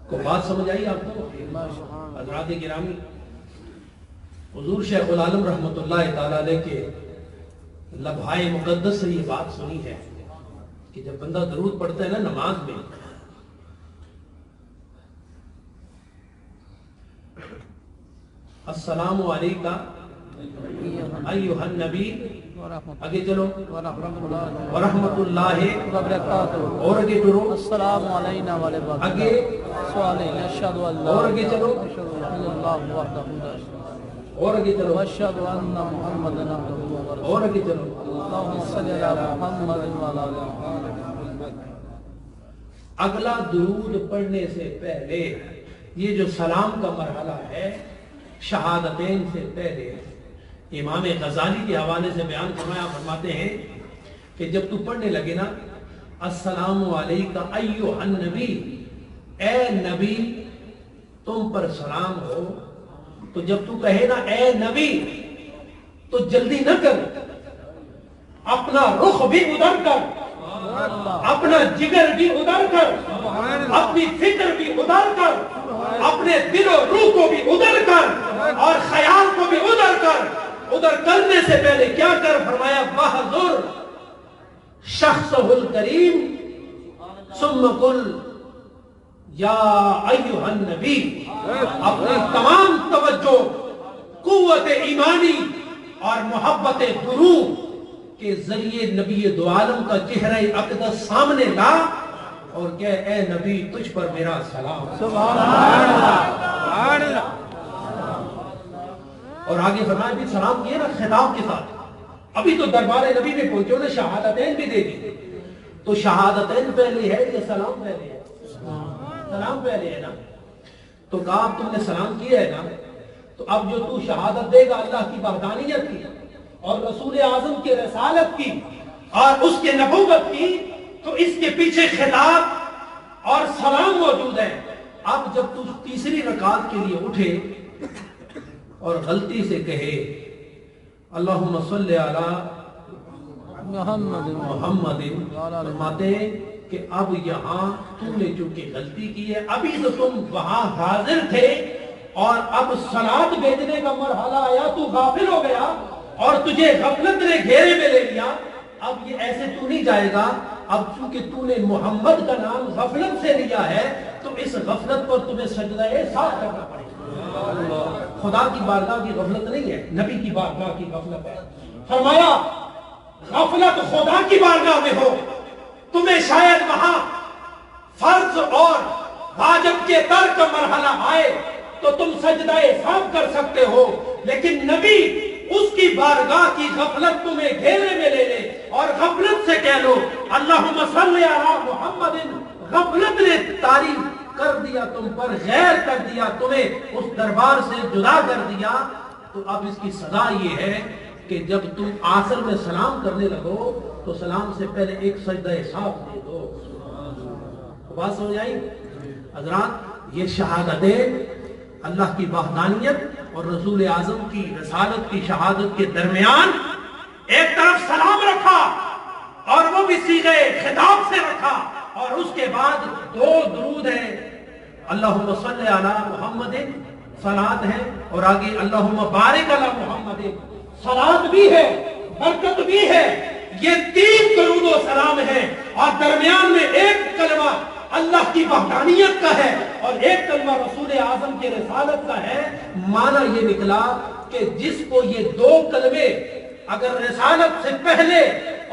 کو بات سمجھ آئی آپ کو؟ حضرات گرامی، حضور شیخ العالم رحمۃ اللہ تعالی علیہ کے لبھائے مقدس سے یہ بات سنی ہے کہ جب بندہ درود پڑھتا ہے نا نماز میں، السلام علیکہ ایھا النبی، آگے چلو، ورحمۃ اللہ وبرکاتہ، اور آگے ٹرو، السلام علینا وعلی آگے سوالین، اشہد ان لا اور آگے چلو، الہ الا اللہ وحدہ لا شریک لہ، اور آگے چلو، واشہد ان محمدا عبدہ ورسولہ، اور آگے چلو۔ اللہم صلی علی محمد وعلی آل محمد۔ اگلا درود پڑھنے سے پہلے یہ جو سلام کا مرحلہ ہے، شہادتین سے پہلے امام غزالی کے حوالے سے بیان فرمایا، فرماتے ہیں کہ جب تو پڑھنے لگے نا السلام علیکہ ایھا النبی، اے نبی تم پر سلام ہو، تو جب تو کہے نا اے نبی تو جلدی نہ کر، اپنا رخ بھی ادھر کر، اپنا جگر بھی ادھر کر، اپنی فکر بھی ادھر کر، اپنے دل و روح کو بھی ادھر کر اور خیال کو بھی ادھر کر۔ ادھر کرنے سے پہلے کیا کر؟ فرمایا بہذر شخصہ الکریم ثم قل یا ایھا النبی، اپنی تمام توجہ قوت ایمانی اور محبت درود کے ذریعے نبی دو عالم کا چہرہ اقدس سامنے لا اور کہ اے نبی تجھ پر میرا سلام۔ سبحان اللہ۔ اور آگے فرمایا بھی سلام کیے نا خطاب کے ساتھ، ابھی تو دربار نبی میں پہنچے انہیں شہادتین بھی دے دی، تو شہادتین پہلے ہے یا سلام پہلے ہے؟ سلام پہلے ہے نا۔ تو کہا اب تم نے سلام کیا ہے نا، تو اب جو تو شہادت دے گا اللہ کی وحدانیت کی اور رسول اعظم کی رسالت کی اور اس کے نبوت کی، تو اس کے پیچھے خطاب اور سلام موجود ہے۔ اب جب تو تیسری رکعت کے لیے اٹھے اور غلطی سے کہے اللہم صلی علی محمد محمد، فرماتے ہیں کہ اب یہاں تم نے چونکہ غلطی کی ہے، ابھی تو تم وہاں حاضر تھے اور اب صلاۃ بھیجنے کا مرحلہ آیا، تو غافل ہو گیا اور تجھے غفلت نے گھیرے میں لے لیا، اب یہ ایسے تو نہیں جائے گا، اب چونکہ تو نے محمد کا نام غفلت سے لیا ہے تو اس غفلت پر تمہیں سجدہ ساتھ کرنا پڑے گا۔ خدا کی بارگاہ کی غفلت نہیں ہے، نبی کی بارگاہ کی غفلت ہے۔ فرمایا غفلت خدا کی بارگاہ میں ہو، تمہیں شاید وہاں فرض اور واجب کے ترک کا مرحلہ آئے تو تم سجدہ ساتھ کر سکتے ہو، لیکن نبی اس کی بارگاہ کی غفلت تمہیں گھیرے میں لے لے اور غفلت سے کہہ لو اللہم صلی علی محمد، غفلت نے تعریف کر دیا تم پر، غیر کر دیا تمہیں، اس دربار سے جدا کر دیا، تو اب اس کی سزا یہ ہے کہ جب تم آخر میں سلام کرنے لگو تو سلام سے پہلے ایک سجدہ صاف دے دو۔ بات سمجھ آئی؟ حضرات یہ شہادتیں اللہ کی وحدانیت اور رسول اعظم کی رسالت کی شہادت کے درمیان ایک طرف سلام رکھا اور وہ بھی صیغہ خطاب سے رکھا، اور اس کے بعد دو درود ہیں، اللہم صلی علی محمد صلاۃ ہے، اور آگے اللہم بارک علی محمد صلاۃ بھی ہے، برکت بھی ہے، یہ تین درود و سلام ہیں، اور درمیان میں ایک کلمہ اللہ کی وحدانیت کا ہے اور ایک کلمہ رسول اعظم کی رسالت کا ہے۔ معنی یہ نکلا کہ جس کو یہ دو کلمے اگر رسالت سے پہلے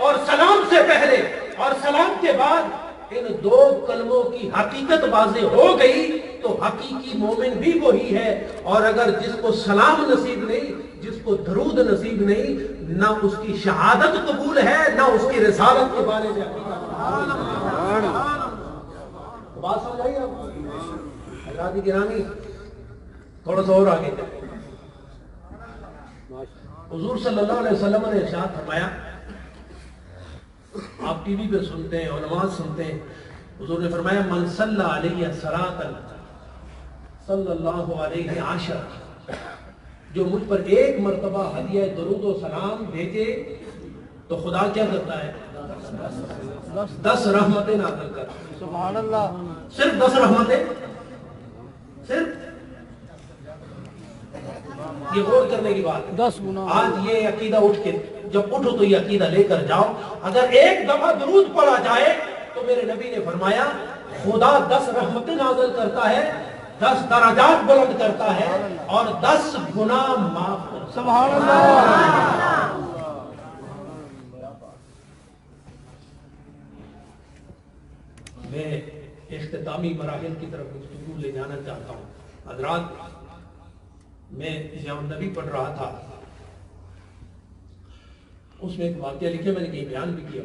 اور سلام سے پہلے اور سلام کے بعد ان دو کلموں کی حقیقت واضح ہو گئی تو حقیقی مومن بھی وہی ہے، اور اگر جس کو سلام نصیب نہیں، جس کو درود نصیب نہیں، نہ اس کی شہادت قبول ہے نہ اس کی رسالت کے بارے میں حقیقت۔ بات سمجھ آئی آپ؟ حضرات گرامی تھوڑا سا اور آگے حضور صلی اللہ علیہ وسلم نے ارشاد فرمایا، آپ ٹی وی پہ سنتے ہیں، علماء سنتے ہیں، حضور نے فرمایا من صلی علیہ صلاۃ صلی اللہ علیہ عشر، جو مجھ پر ایک مرتبہ ہدیہ درود و سلام بھیجے تو خدا کیا کرتا ہے؟ 10 رحمتیں نازل کرتا ہے۔ سبحان اللہ، صرف 10 رحمتیں، صرف یہ غور کرنے کی بات ہے۔ 10 گنا آج یہ عقیدہ اٹھ کے جب اٹھو تو یہ عقیدہ لے کر جاؤ، اگر ایک دفعہ درود پڑھا جائے تو میرے نبی نے فرمایا خدا 10 رحمتیں نازل کرتا ہے، 10 درجات بلند کرتا ہے اور 10 گناہ معاف کرتا ہے۔ سبحان اللہ۔ میں اختتامی مراحل کی طرف گفتگو لے جانا چاہتا ہوں۔ حضرات میں ضیاء النبی پڑھ رہا تھا، اس میں ایک واقعہ لکھے، میں نے کہیں بیان بھی کیا،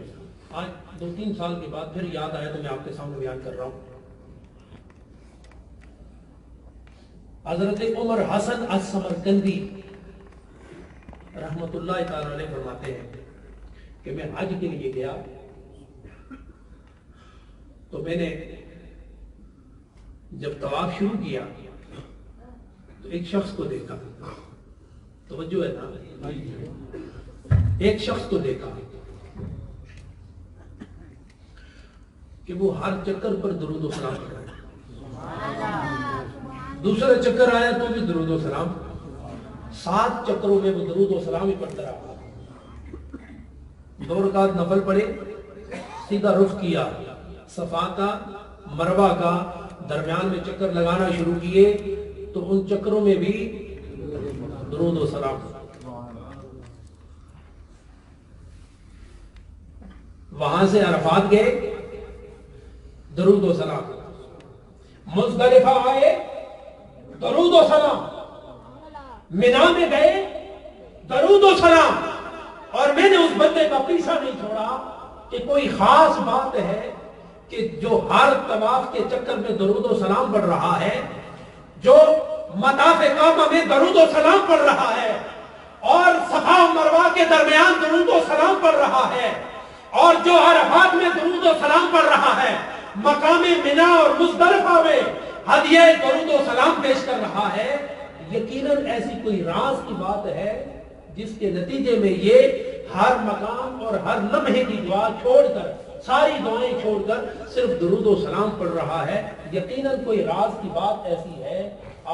آج 2-3 سال کے بعد پھر یاد آیا تو میں آپ کے سامنے بیان کر رہا ہوں۔ حضرت عمر حسن السمرقندی رحمت اللہ تعالی علیہ فرماتے ہیں کہ میں حج کے لیے گیا تو میں نے جب طواف شروع کیا تو ایک شخص کو دیکھا، توجہ ہے نا، ایک شخص کو دیکھا کہ وہ ہر چکر پر درود و سلام پڑھ رہا ہے، دوسرا چکر آیا تو بھی درود و سلام، 7 چکروں میں وہ درود و سلام ہی پڑھتا رہا۔ 2 رکعت نفل پڑھے، سیدھا رخ کیا صفا کا، مروہ کا، درمیان میں چکر لگانا شروع کیے تو ان چکروں میں بھی درود و سلام۔ وہاں سے عرفات گئے، درود و سلام، مزدلفہ آئے، درود و سلام، مینا میں گئے، درود و سلام، اور میں نے اس بندے کا پیچھا نہیں چھوڑا کہ کوئی خاص بات ہے کہ جو ہر طواف کے چکر میں درود و سلام پڑھ رہا ہے، جو مطاف کعبہ میں درود و سلام پڑھ رہا ہے، اور صفا و مروہ کے درمیان درود و سلام پڑھ رہا ہے، اور جو عرفات میں درود و سلام پڑھ رہا ہے، مقام مینا اور مزدلفہ میں ہدیہ درود و سلام پیش کر رہا ہے، یقیناً ایسی کوئی راز کی بات ہے جس کے نتیجے میں یہ ہر مقام اور ہر لمحے کی دعا چھوڑ کر ساری دعائیں چھوڑ کر صرف درود و سلام پڑھ رہا ہے، یقیناً کوئی راز کی بات ایسی ہے۔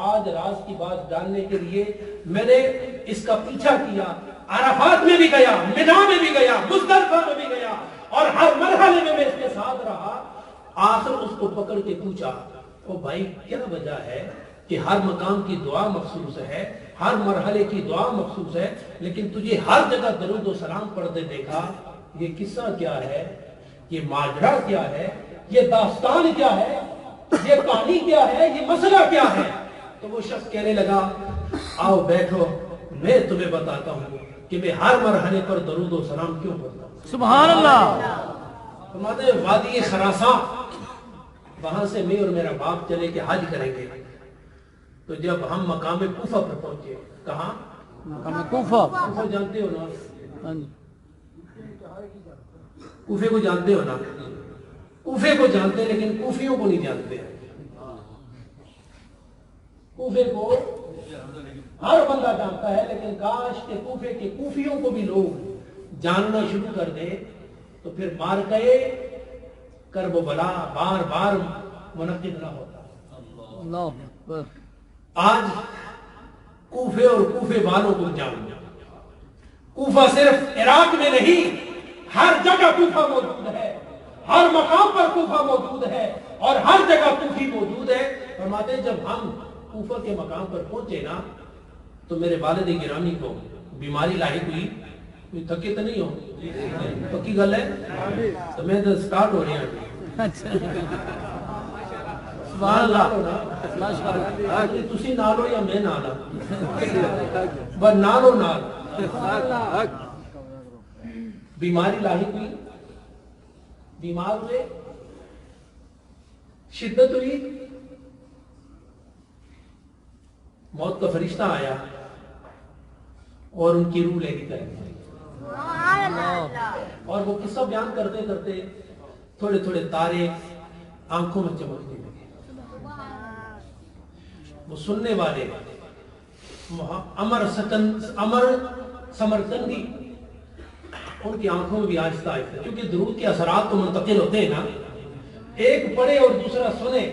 آج راز کی بات جاننے کے لیے میں نے اس کا پیچھا کیا، عرفات میں بھی گیا، منا میں بھی گیا، مزدلفہ میں بھی گیا، اور ہر مرحلے میں اس کے ساتھ رہا۔ آخر اس کو پکڑ کے پوچھا، او بھائی کیا وجہ ہے کہ ہر مقام کی دعا مخصوص ہے، ہر مرحلے کی دعا مخصوص ہے، لیکن تجھے ہر جگہ درود و سلام پڑھتے دیکھا، یہ قصہ کیا ہے، یہ ماجرا کیا ہے، یہ داستان کیا ہے، یہ کہانی کیا ہے، یہ مسئلہ کیا ہے؟ تو وہ شخص کہنے لگا، آؤ بیٹھو میں تمہیں بتاتا ہوں کہ میں ہر مرحلے پر درود و سلام کیوں پڑھتا ہوں۔ سبحان اللہ۔ فرماتے ہیں وادی خراساں، وہاں سے میں اور میرا باپ چلے کہ حج کریں گے، تو جب ہم مقام کوفہ پر پہنچے، کہاں؟ مقام کوفہ۔ کوفہ جانتے ہو نا؟ ہاں جی۔ کوفے کو جانتے ہو نا؟ کوفے کو جانتے ہیں لیکن کوفیوں کو نہیں جانتے۔ کوفے کو ہر بندہ جانتا ہے، لیکن کاش کہ کوفے کے کوفیوں کو بھی لوگ جاننا شروع کر دیں تو پھر مارکے کرب و بلا بار بار منعقد نہ ہوتا۔ اللہ اکبر۔ آج کوفے اور کوفے والوں کو جاننا، کوفہ صرف عراق میں نہیں، ہر جگہ کوفہ موجود ہے، ہر مقام پر کوفہ موجود ہے، اور ہر جگہ کوفی موجود ہے۔ فرماتے ہیں جب ہم کوفہ کے مقام پر پہنچے نا تو میرے والد گرامی کو بیماری لاحق ہوئی، کوئی تھکے تو نہیں ہو، پکی گل ہے تو میں تو سٹارٹ ہو رہی ہوں۔ اچھا سبحان اللہ۔ ماشاءاللہ۔ تسی نالو یا میں نالا، بس نالو نال۔ بیماری لاحق ہوئی، بیمار ہوئے، شدت ہوئی، موت کا فرشتہ آیا اور ان کی روح لے کے چلے گئے۔ اور وہ قصہ بیان کرتے کرتے تھوڑے تھوڑے تارے آنکھوں میں چمکنے لگے۔ وہ سننے والے امر سمرقندی، ان کی آنکھوں میں بھی آہستہ آہستہ، کیونکہ درود کے اثرات تو منتقل ہوتے ہیں نا، ایک پڑھے اور دوسرا سنے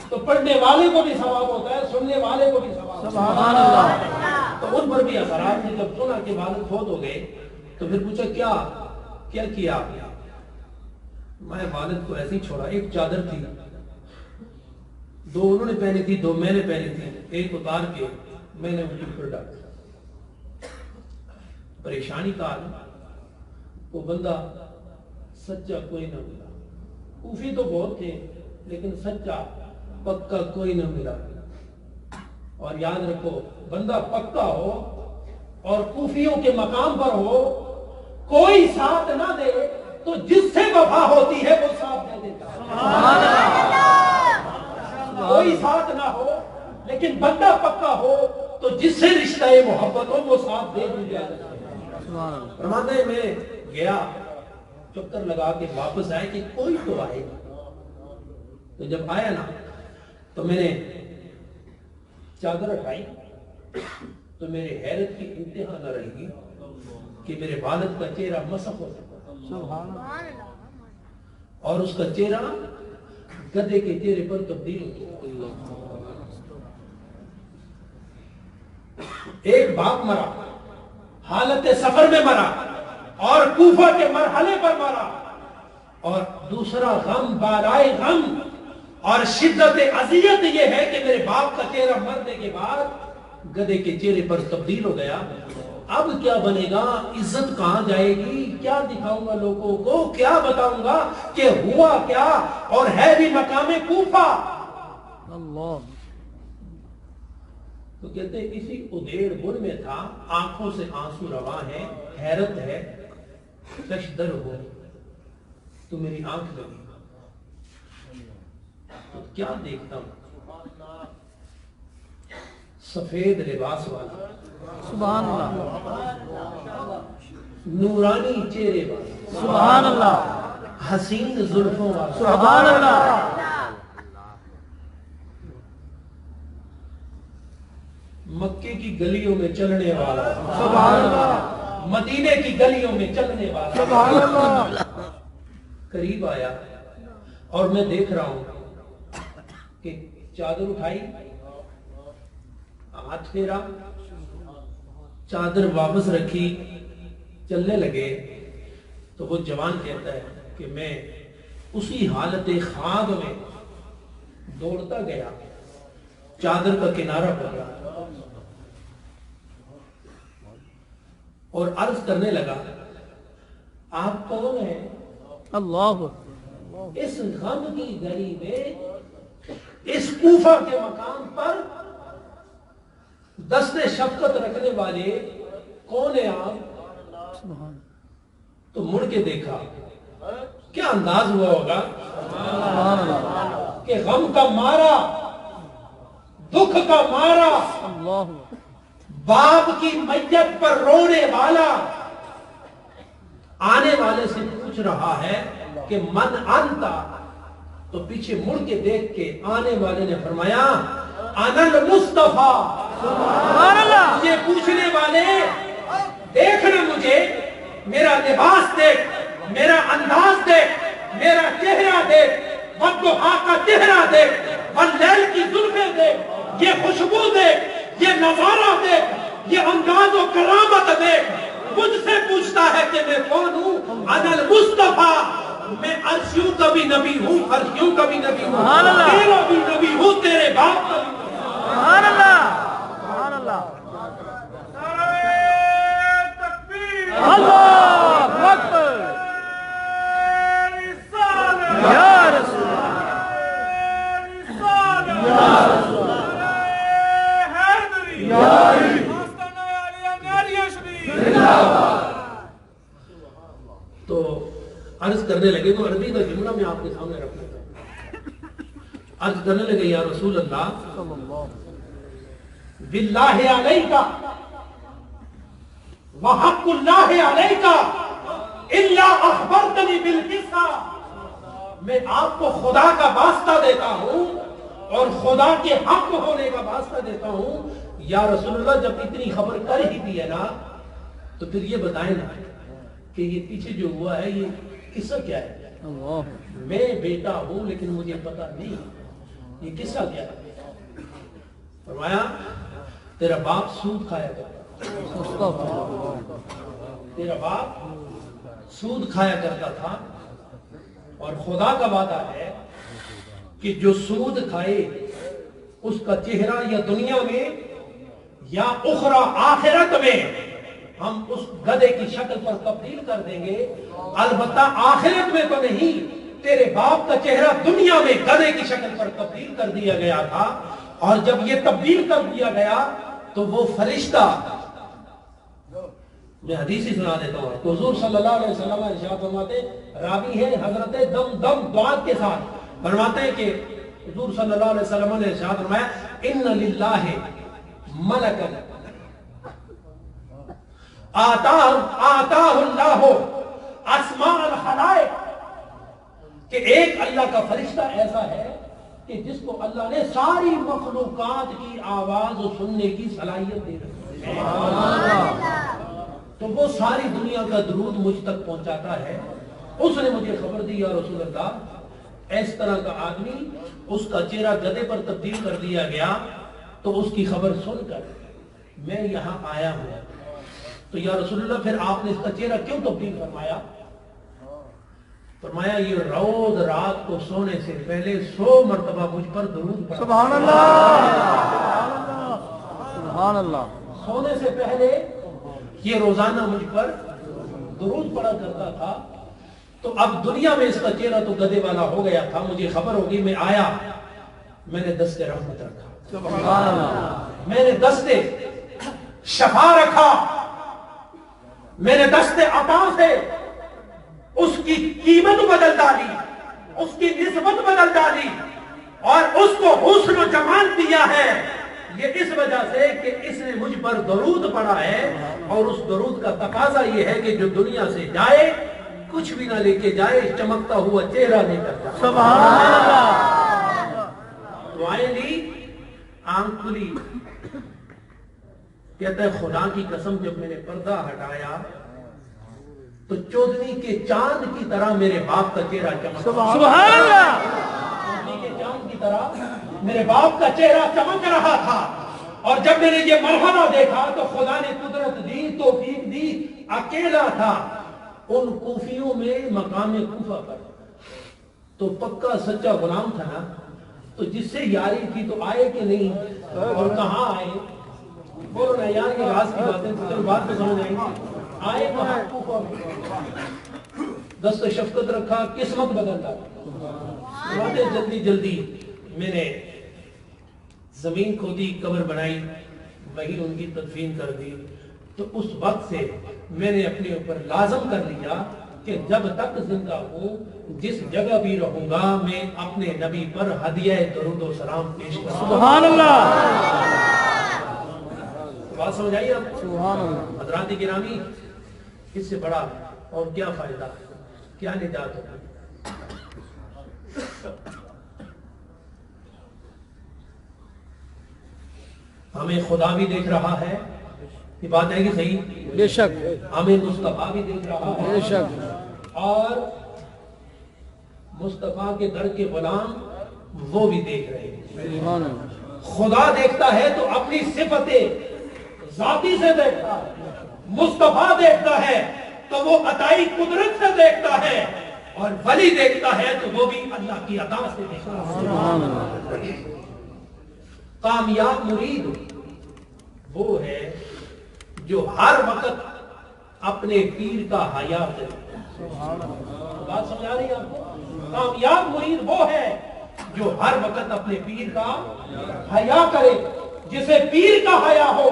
تو پڑھنے والے کو بھی ثواب ہوتا ہے، سننے والے کو بھی ثواب ہوتا ہے۔ سبحان اللہ۔ تو ان پر بھی اثرات نے جب سنا کہ والد فوت ہو گئے تو پھر پوچھا کیا آپ نے؟ میں والد کو ایسے ہی چھوڑا، ایک چادر تھی، دو انہوں نے پہنی تھی، دو میں نے پہنی تھی، ایک اتار کے میں نے ان کے اوپر ڈالا۔ پریشانی کا عالم، وہ بندہ سچا کوئی نہ ملا۔ کوفی تو بہت تھے لیکن سچا پکا کوئی نہ ملا۔ اور یاد رکھو، بندہ پکا ہو اور کوفیوں کے مقام پر ہو، کوئی ساتھ نہ دے تو جس سے وفا ہوتی ہے وہ ساتھ دے دیتا ہے۔ کوئی ساتھ نہ ہو لیکن بندہ پکا ہو تو جس سے رشتہ محبت ہو وہ ساتھ دے دیا جاتا ہے۔ فرماتے ہیں میں گیا، چکر لگا کے واپس آئے کہ کوئی تو آئے گا۔ تو جب آیا نا تو میں نے چادر اٹھائی تو میرے حیرت کی انتہا نہ رہی کہ میرے والد کا چہرہ مسخ ہو چکا، اور اس کا چہرہ گدھے کے چہرے پر تبدیل ہو چکا۔ ایک باپ مرا، حالت سفر میں مرا اور کوفہ کے مرحلے پر مرا، اور دوسرا غم بالائے غم اور شدت اذیت یہ ہے کہ میرے باپ کا چہرہ مرنے کے بعد گدھے کے چہرے پر تبدیل ہو گیا۔ اب کیا بنے گا؟ عزت کہاں جائے گی؟ کیا دکھاؤں گا لوگوں کو؟ کیا بتاؤں گا کہ ہوا کیا؟ اور ہے بھی مقام کوفہ۔ اللہ۔ تو کہتے ہیں اسی ادھیڑ بن میں تھا، آنکھوں سے آنسو رواں ہے، حیرت ہے، ششدر ہو تو میری آنکھ لگی تو کیا دیکھتا ہوں؟ سفید لباس والا، سبحان اللہ۔ نورانی چہرے والا، سبحان اللہ۔ حسین زلفوں والا، سبحان اللہ۔ مکے کی گلیوں میں چلنے والا، سبحان اللہ۔ مدینے کی گلیوں میں چلنے والا، سبحان اللہ۔ قریب آیا اور میں دیکھ رہا ہوں کہ چادر اٹھائی، ہاتھ پھیرا، چادر واپس رکھی، چلنے لگے، تو وہ جوان کہتا ہے کہ میں اسی حالت خواب میں دوڑتا گیا، چادر کا کنارہ پکڑا اور عرض کرنے لگا آپ کون ہیں؟ اللہ اس غم کی گلی میں، اس کوفہ کے مقام پر دست شفقت رکھنے والے کون ہیں آپ؟ سبحان تو مڑ کے دیکھا، کیا انداز ہوا ہوگا کہ غم کا مارا، دکھ کا مارا، اللہ باپ کی میت پر رونے والا آنے والے سے پوچھ رہا ہے کہ من انتا، تو پیچھے مڑ کے دیکھ کے آنے والے نے فرمایا انا المصطفیٰ، سبحان اللہ مجھے پوچھنے والے دیکھنا، مجھے میرا لباس دیکھ، میرا انداز دیکھ، میرا چہرہ دیکھ، والضحیٰ کا چہرہ دیکھ، واللیل کی زلفیں دیکھ، یہ خوشبو دیکھ، یہ نظارہ دیکھ، یہ انداز و کرامت دیکھ، مجھ سے پوچھتا ہے کہ میں کون ہوں؟ انا المصطفیٰ، میں عرشیوں کا بھی نبی ہوں، فرشیوں کا بھی نبی ہوں، سبحان اللہ، تیرا بھی نبی ہوں، تیرے باپ کا بھی نبی ہوں۔ سبحان اللہ سبحان اللہ اللہ اکبر یا رسول تو عرض کرنے لگے، وہ عربی کا جملہ میں آپ کے سامنے رکھنا چاہتا، عرض کرنے لگے یا رسول اللہ صلی اللہ باللہ علیکہ وحق اللہ علیکہ الا اخبرتنی بالقصہ، میں آپ کو خدا کا واسطہ دیتا ہوں اور خدا کے حق ہونے کا واسطہ دیتا ہوں، یا رسول اللہ جب اتنی خبر کر ہی دی ہے نا تو پھر یہ بتائیں نا کہ یہ پیچھے جو ہوا ہے یہ قصہ کیا ہے؟ اللہ میں بیٹا ہوں لیکن مجھے پتا نہیں یہ قصہ کیا ہے۔ فرمایا تیرا باپ سود کھایا کرتا، مصطفیٰ تیرا باپ سود کھایا کرتا تھا، اور خدا کا وعدہ ہے کہ جو سود کھائے اس کا چہرہ یا دنیا میں یا اخرى آخرت میں ہم اس گدھے کی شکل پر تبدیل کر دیں گے، البتہ آخرت میں تو نہیں، تیرے باپ کا چہرہ دنیا میں گدھے کی شکل پر تبدیل کر دیا گیا تھا، اور جب یہ تبدیل کر دیا گیا تو وہ فرشتہ، میں حدیث ہی سنا دیتا ہوں، تو حضور صلی اللہ علیہ وسلم ارشاد فرماتے، راوی ہے حضرت دم دعا کے ساتھ فرماتے ہیں کہ حضور صلی اللہ علیہ وسلم نے ارشاد فرمایا ان للہ ملکا آتاہ اللہ اسماء الخلائق، کہ ایک اللہ کا فرشتہ ایسا ہے کہ جس کو اللہ نے ساری مخلوقات کی آواز سننے کی صلاحیت دے رکھی ہے، تو وہ ساری دنیا کا درود مجھ تک پہنچاتا ہے۔ اس نے مجھے خبر دی یا رسول اللہ اس طرح کا آدمی، اس کا چہرہ گدھے پر تبدیل کر دیا گیا، تو اس کی خبر سن کر میں یہاں آیا ہوں، تو یا رسول اللہ پھر آپ نے اس کا چہرہ کیوں تبدیل فرمایا؟ فرمایا یہ روز رات کو سونے سے پہلے 100 مرتبہ مجھ پر درود پڑھا، سبحان اللہ سبحان اللہ، سونے سے پہلے یہ روزانہ مجھ پر درود پڑھا کرتا تھا، تو اب دنیا میں اس کا چہرہ تو گدھے والا ہو گیا تھا، مجھے خبر ہوگی، میں آیا، میں نے دست رحمت رکھا، سبحان اللہ، میں نے دست شفا رکھا، میں نے دست عطا سے اس کی قیمت بدل ڈالی، اس کی نسبت بدل ڈالی، اور اس کو حسن و جمال دیا ہے، یہ اس وجہ سے کہ اس نے مجھ پر درود پڑھا ہے، اور اس درود کا تقاضا یہ ہے کہ جو دنیا سے جائے کچھ بھی نہ لے کے جائے، چمکتا ہوا چہرہ لے کر جائے۔ سبحان اللہ، دعائیں لی، آنکھ کھلی، کہتا ہے خدا کی قسم جب میں نے پردہ ہٹایا تو چودھری کے چاند کی طرح میرے باپ کا چہرہ چمک سبحان اللہ چودھری کے چاند کی طرح میرے باپ کا چہرہ چمک رہا تھا. اور جب میں نے یہ مرحلہ دیکھا تو خدا نے قدرت دی، توفیق دی، اکیلا تھا ان کوفیوں میں مقام کوفہ پر، تو پکا سچا غلام تھا نا، تو جس سے یاری تھی تو آئے کہ نہیں، اور کہاں آئے؟ بولو نا یار، یہ راز کی باتیں تو بات تو سمجھ آئیں گی. آئے کہاں؟ کوفہ میں. دست شفقت رکھا، قسمت بدلتا. جلدی جلدی میں نے زمین کھودی، قبر بنائی، وہی ان کی تدفین کر دی. تو اس وقت سے میں نے اپنے اوپر لازم کر لیا کہ جب تک زندہ ہوں، جس جگہ بھی رہوں گا، میں اپنے نبی پر ہدیہ درود و سلام پیش کروں. سبحان اللہ بات سمجھ آئی آپ کو؟ سبحان اللہ. حضرات گرامی، اس سے بڑا اور کیا فائدہ، کیا نجات ہوگی؟ ہمیں خدا بھی دیکھ رہا ہے، یہ بات ہے کہ صحیح؟ بے شک ہمیں مصطفیٰ بھی دیکھ رہا ہے، بے شک. اور مصطفیٰ کے در کے غلام وہ بھی دیکھ رہے ہیں. سبحان اللہ. خدا دیکھتا ہے تو اپنی صفتیں ذاتی سے دیکھتا ہے، مصطفیٰ دیکھتا ہے تو وہ عطائی قدرت سے دیکھتا ہے، اور ولی دیکھتا ہے تو وہ بھی اللہ کی عطا سے دیکھتا ہے. سبحان اللہ. کامیاب مرید وہ ہے جو ہر وقت اپنے پیر کا حیا کرے. بات سمجھا رہی ہے آپ کو؟ کامیاب مرید وہ ہے جو ہر وقت اپنے پیر کا حیا کرے. جسے پیر کا حیا ہو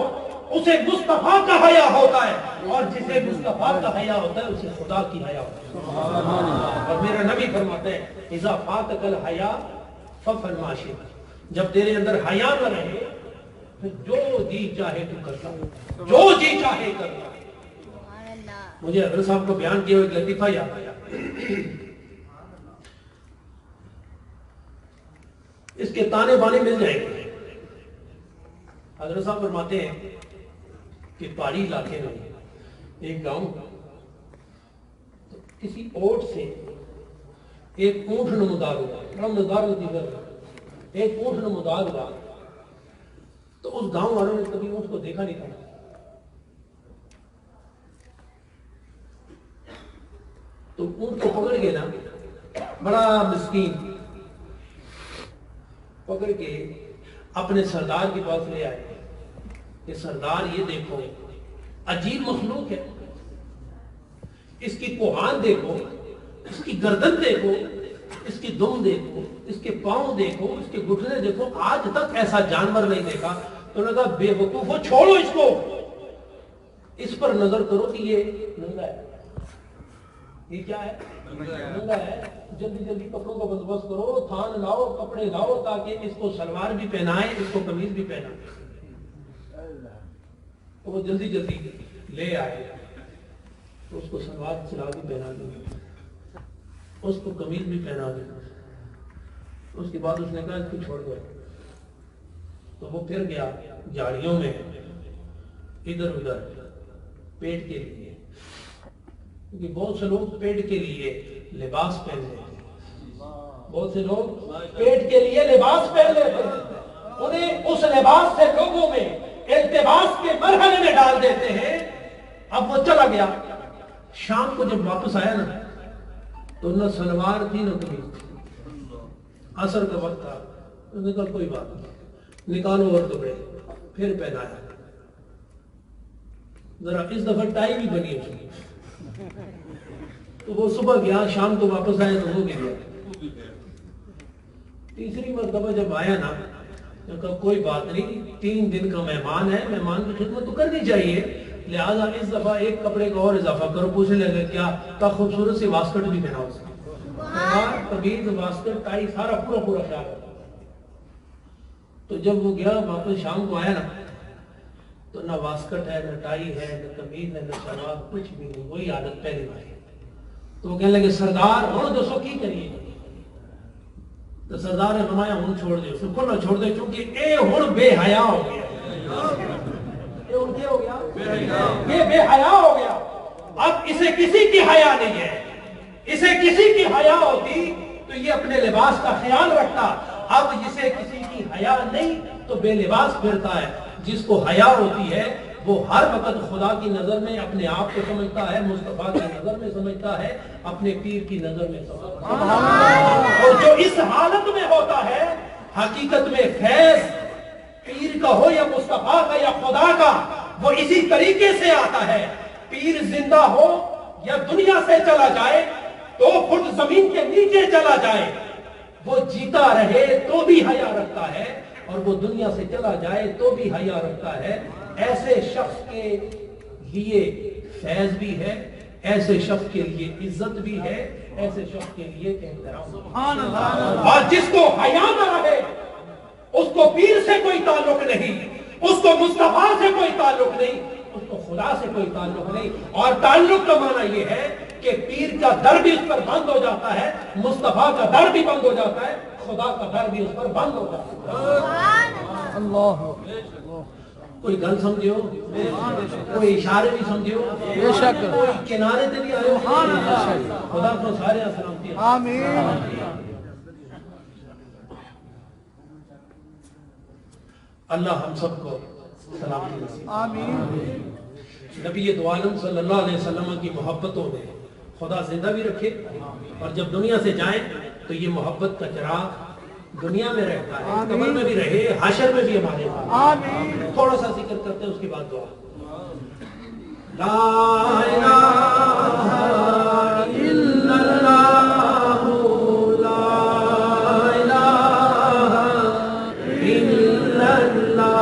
اسے مصطفیٰ کا حیا ہوتا ہے، اور جسے مصطفیٰ کا حیا ہوتا ہے اسے خدا کی حیا ہوتا ہے. اور میرا نبی فرماتا ہے اذا فاتک الحیا فافعل ما شئت. جب تیرے اندر حیا نہ رہے پھر جو جی چاہے تو کرتا، جو جی چاہے کرتا. مجھے حضرت صاحب کو بیان کیا ایک لطیفہ یاد آیا. اس کے تانے بانے مل جائیں گے. حضرت صاحب فرماتے ہیں کہ پہاڑی علاقے میں ایک گاؤں، کسی اوٹ سے ایک اونٹ نمودار ہوا، بڑا مزدار لطیفہ تھا. ایک اونٹ نمودار ہوا تو اس گاؤں والوں نے کبھی اونٹ کو دیکھا نہیں تھا. تو اونٹ کو پکڑ کے نا، بڑا مسکین پکڑ کے اپنے سردار کے پاس لے آئے کہ سردار یہ دیکھو، عجیب مخلوق ہے، اس کی کوہان دیکھو، اس کی گردن دیکھو، اس کی دم دیکھو، اس کے پاؤں دیکھو، اس کے گھٹنے دیکھو، آج تک ایسا جانور نہیں دیکھا. تو نے کہا بے وقوفو، چھوڑو اس کو، اس پر نظر کرو کہ یہ ننگا ہے. یہ کیا ہے؟ ننگا ہے. جلدی جلدی کپڑوں کا بندوبست کرو، تھان لاؤ، کپڑے لاؤ، تاکہ اس کو سلوار بھی پہنائے، اس کو قمیض بھی پہنائے. تو وہ جلدی جلدی لے آئے، تو اس کو سلوار سلا بھی پہنا دی، اس کو قمیض بھی پہنا دی. اس کے بعد اس نے کہا اس کو چھوڑ دو. تو وہ پھر گیا جھاڑیوں میں ادھر ادھر پیٹ کے لیے، کیونکہ بہت سے لوگ پیٹ کے لیے لباس پہن لیتے ہیں، بہت سے لوگ پیٹ کے لیے لباس پہن لیتے ہیں، انہیں اس لباس سے لوگوں میں التباس کے مرحلے میں ڈال دیتے ہیں. اب وہ چلا گیا. شام کو جب واپس آیا نا تو نہ سلوار تھی نہ قمیض تھی. عصر کا وقت تھا. اس نے کہا کوئی بات نہیں، نکالو اور کپڑے. پھر پہنایا. ذرا اس دفعہ ٹائی بھی بنی اس کی. تو وہ صبح گیا، شام کو واپس آیا تو ہو گیا. تیسری مرتبہ جب آیا نا تو کہا کوئی بات نہیں، 3 دن کا مہمان ہے، مہمان کی خدمت تو کرنی چاہیے، لہٰذا اس دفعہ ایک کپڑے کا اور اضافہ کرو. پوچھنے لگے کیا؟ کہا خوبصورت سی واسکٹ بھی پہنا اس نے، قمیض واسکٹ ٹائی سارا پورا پورا خیال رکھا. تو جب وہ گیا واپس شام کو آیا نا تو نہ واسکٹ ہے، نہ ٹائی ہے، نہ قمیض ہے، نہ شلوار، کچھ بھی نہیں، وہی عادت پہلی والی. تو وہ کہنے لگے سردار ہوں دسو کی کریے. تو سردار نے فرمایا ہوں چھوڑ دے. اس کو نہ چھوڑ دے کیونکہ اے ہوں بے حیا ہو گیا. یہ بے حیا ہو گیا. اب اسے کسی کی حیا نہیں ہے. اسے کسی کی حیا ہوتی تو یہ اپنے لباس کا خیال رکھتا. اب جسے کسی کی حیا نہیں تو بے لباس پھرتا ہے. جس کو حیا ہوتی ہے وہ ہر وقت خدا کی نظر میں اپنے آپ کو سمجھتا ہے, مصطفیٰ کی نظر میں سمجھتا ہے, اپنے پیر کی نظر میں سمجھتا ہے. اور جو اس حالت میں ہوتا ہے حقیقت میں فیض پیر کا ہو یا مصطفیٰ کا یا خدا کا, وہ اسی طریقے سے آتا ہے. پیر زندہ ہو یا دنیا سے چلا جائے, 2 فٹ زمین کے نیچے چلا جائے, وہ جیتا رہے تو بھی حیا رکھتا ہے, اور وہ دنیا سے چلا جائے تو بھی حیا رکھتا ہے. ایسے شخص کے لیے فیض بھی ہے, ایسے شخص کے لیے عزت بھی ہے, ایسے شخص کے لیے احترام. سبحان اللہ. اور جس کو حیا نہ رہے اس کو پیر سے کوئی تعلق نہیں, اس کو مصطفیٰ سے کوئی تعلق نہیں, اس کو خدا سے کوئی تعلق نہیں. اور تعلق کا معنی یہ ہے کہ پیر کا در بھی اس پر بند ہو جاتا ہے, مصطفیٰ کا در بھی بند ہو جاتا ہے, خدا کا در بھی اس پر بند ہو جاتا ہے. اللہ. کوئی گل سمجھو, کوئی اشارے بھی سمجھو, بے شک, کوئی کنارے سے بھی آئے ہو. خدا کو سارے سلامتی. آمین. اللہ ہم سب کو سلامتی نصیب. آمین. نبی دو عالم صلی اللہ علیہ وسلم کی محبتوں میں خدا زندہ بھی رکھے, اور جب دنیا سے جائیں تو یہ محبت کا چراغ دنیا میں رہتا ہے, قبر میں بھی رہے, حشر میں بھی ہمارے پاس. آمین. تھوڑا سا ذکر کرتے ہیں, اس کے بعد دعا. لا الہ الا اللہ, لا الہ الا اللہ, لا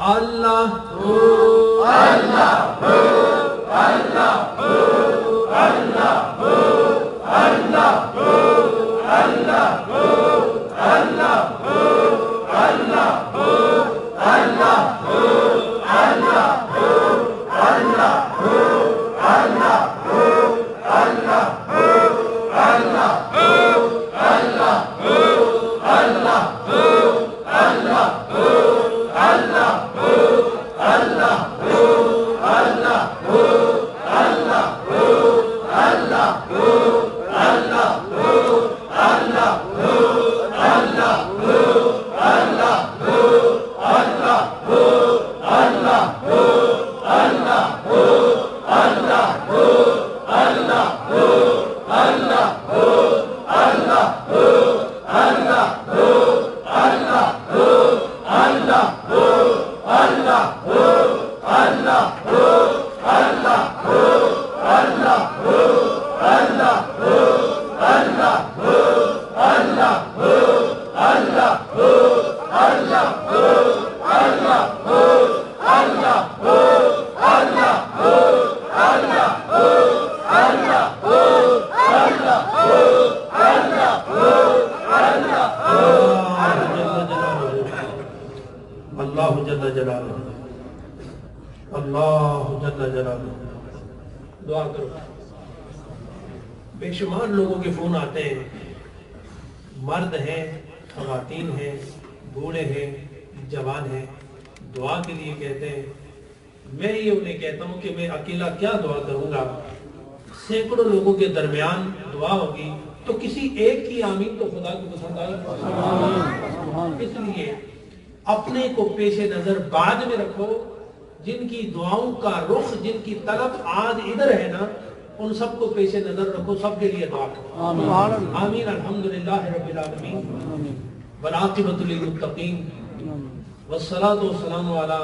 اللہ اللہ جل جلالہ، اللہ جل جلالہ. دعا کرو. بے شمار لوگوں کے فون آتے ہیں، مرد ہیں، خواتین ہیں، بوڑھے ہیں، جوان ہیں، دعا کے لیے کہتے ہیں. میں یہ انہیں کہتا ہوں کہ میں اکیلا کیا دعا کروں گا، سینکڑوں لوگوں کے درمیان دعا ہوگی تو کسی ایک کی آمین تو خدا کو پسند آئے. اس لیے اپنے کو پیش نظر بعد میں رکھو. جن کی دعاؤں کا رخ، جن کی طلب آج ادھر ہے نا، ان سب کو پیش نظر رکھو، سب کے لیے دعا کرو. آمین. الحمدللہ رب العالمین والعاقبۃ للمتقین والصلاۃ والسلام علی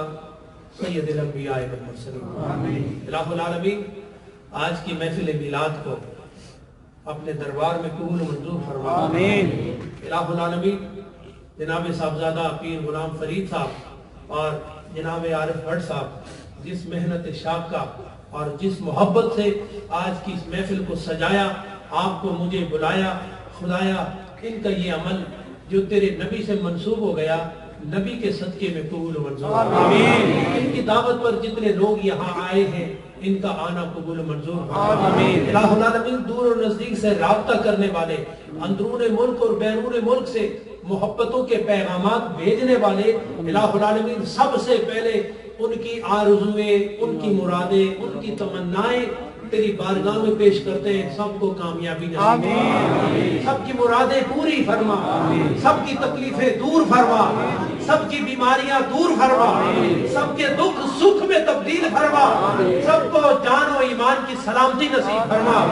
سید الانبیاء والمرسلین. الہ العالمین آج کی محفل میلاد کو اپنے دربار میں قبول و منظور فرما. آمین. الہ العالمین جناب صاحبزادہ پیر غلام فرید صاحب اور جناب عارف بھٹ صاحب جس محنت شاقہ اور جس محبت سے آج کی اس محفل کو سجایا، آپ کو مجھے بلایا، خدایا ان کا یہ عمل جو تیرے نبی سے منسوب ہو گیا، نبی کے صدقے میں قبول و منظور. آمین. ان کی دعوت پر جتنے لوگ یہاں آئے ہیں ان کا آنا قبول و منظور. آمین. الہ العالمین دور اور نزدیک سے رابطہ کرنے والے، اندرون ملک اور بیرون ملک سے محبتوں کے پیغامات بھیجنے والے، الہ العالمین سب سے پہلے ان کی آرزویں، ان کی مرادیں، ان کی تمنائیں تیری بارگاہ میں پیش کرتے ہیں. سب کو کامیابی نصیب فرما، سب کی مرادیں پوری فرما، سب کی تکلیفیں دور فرما، سب کی بیماریاں دور فرما، سب کے دکھ سکھ میں تبدیل فرما، سب کو جان و ایمان کی سلامتی نصیب فرما،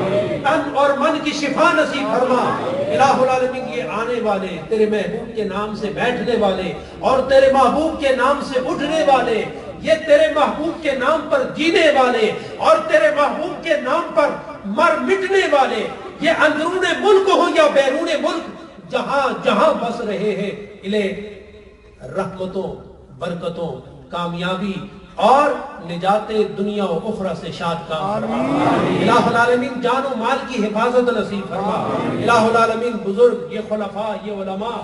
تن اور من کی شفا نصیب فرما. الہ العالمین یہ آنے والے تیرے محبوب کے نام سے بیٹھنے والے اور تیرے محبوب کے نام سے اٹھنے والے، یہ تیرے محبوب کے نام پر جینے والے اور تیرے محبوب کے نام پر مر مٹنے والے، یہ اندرون ملک ہو یا بیرون ملک، جہاں جہاں بس رہے ہیں انہیں رحمتوں، برکتوں، کامیابی اور نجات دنیا و اخرى سے شاد کام فرما. الہ العالمین جان و مال کی حفاظت نصیب فرما. الہ العالمین بزرگ، یہ خلفاء، یہ علماء،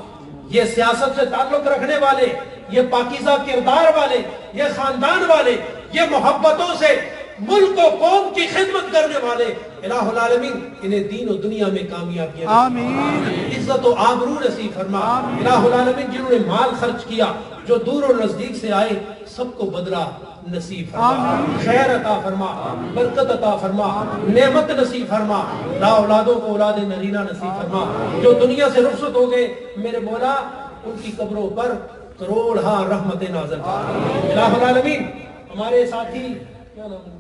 یہ سیاست سے تعلق رکھنے والے، یہ پاکیزہ کردار والے، یہ خاندان والے، یہ محبتوں سے ملک و قوم کی خدمت کرنے والے، الہ العالمین انہیں دین و دنیا میں کامیابی عزت و آبرو نصیب فرما. الہ العالمین جنہوں نے مال خرچ کیا، جو دور و نزدیک سے آئے، سب کو بدلہ نصیب فرما، خیر عطا فرما، برکت عطا فرما، نعمت نصیب فرما. لا اولادوں کو اولاد نرینہ نصیب فرما. جو دنیا سے رخصت ہو گئے میرے مولا، ان کی قبروں پر کروڑ ہاں رحمت نازل فرما. الہ العالمین ہمارے ساتھی کیا نام ہے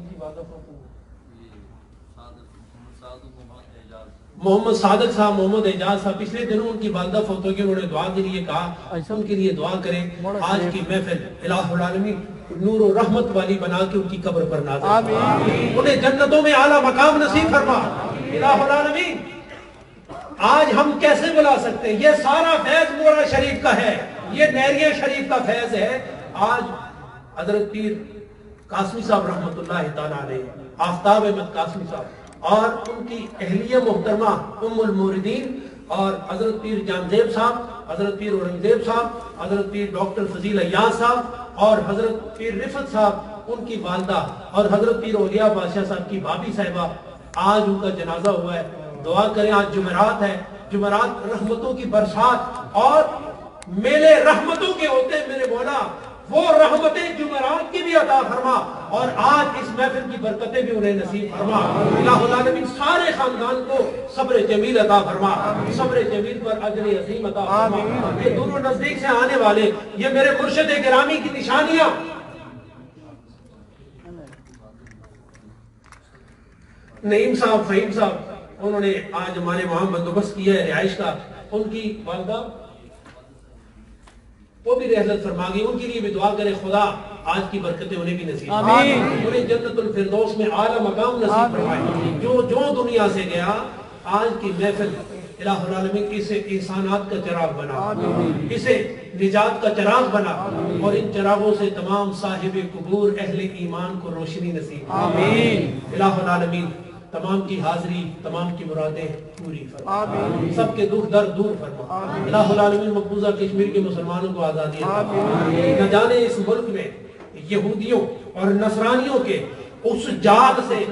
محمد صادق صاحب، محمد اعجاز صاحب، پچھلے دنوں ان کی والدہ فوت ہو گئی، انہوں نے دعا کے لیے کہا، ان کے لیے دعا کریں. آج کی محفل الہ العالمین نور و رحمت والی بنا کے ان کی قبر پر نازل فرما، انہیں جنتوں میں اعلیٰ مقام نصیب فرما. الہ العالمین آج ہم کیسے بلا سکتے ہیں؟ یہ سارا فیض مورا شریف کا ہے، یہ نیریہ شریف کا فیض ہے. آج حضرت پیر قاسمی صاحب رحمت اللہ تعالیٰ علیہ، آفتاب احمد قاسمی صاحب اور ان کی اہلیہ محترمہ ام الموردین اور حضرت پیر جانزیب صاحب، حضرت پیر اورنگزیب صاحب، حضرت پیر ڈاکٹر فضیل ایاز صاحب اور حضرت پیر رفت صاحب ان کی والدہ اور حضرت پیر اولیاء بادشاہ صاحب کی بھابھی صاحبہ، آج ان کا جنازہ ہوا ہے. دعا کریں. آج جمعرات ہے، جمعرات رحمتوں کی برسات اور میلے رحمتوں کے ہوتے ہیں میرے مولا، وہ رحمتیں جمعرات کی بھی عطا فرما اور آج اس محفل کی برکتیں بھی انہیں نصیب فرما. الہ العالمین سارے خاندان کو صبر جمیل عطا فرما، صبر جمیل پر اجر عظیم عطا فرما. یہ دور و نزدیک سے آنے والے، یہ میرے مرشد گرامی کی نشانیاں نعیم صاحب فہیم صاحب انہوں نے آج ہمارے وہاں بندوبست کیا ہے رہائش کا، ان کی والدہ وہ بھی رحلت فرما گئی، ان کے لیے بھی دعا کرے خدا آج کی برکتیں انہیں بھی نصیب فرمائے، انہیں جنت الفردوس میں اعلیٰ مقام نصیب فرمائے۔ جو دنیا سے گیا آج کی محفل الہ العالمین اسے انسانات کا چراغ بنا، اسے نجات کا چراغ بنا، اور ان چراغوں سے تمام صاحب قبور اہل ایمان کو روشنی نصیب آمین۔ الہ العالمین تمام کی حاضری، تمام کی مرادیں پوری فرما، سب کے دکھ درد دور فرما۔ الہ العالمین مقبوضہ کشمیر کے مسلمانوں کو آزادی عطا فرما۔ نہ جانے اس ملک میں یہودیوں اور نصرانیوں کے اس جال سے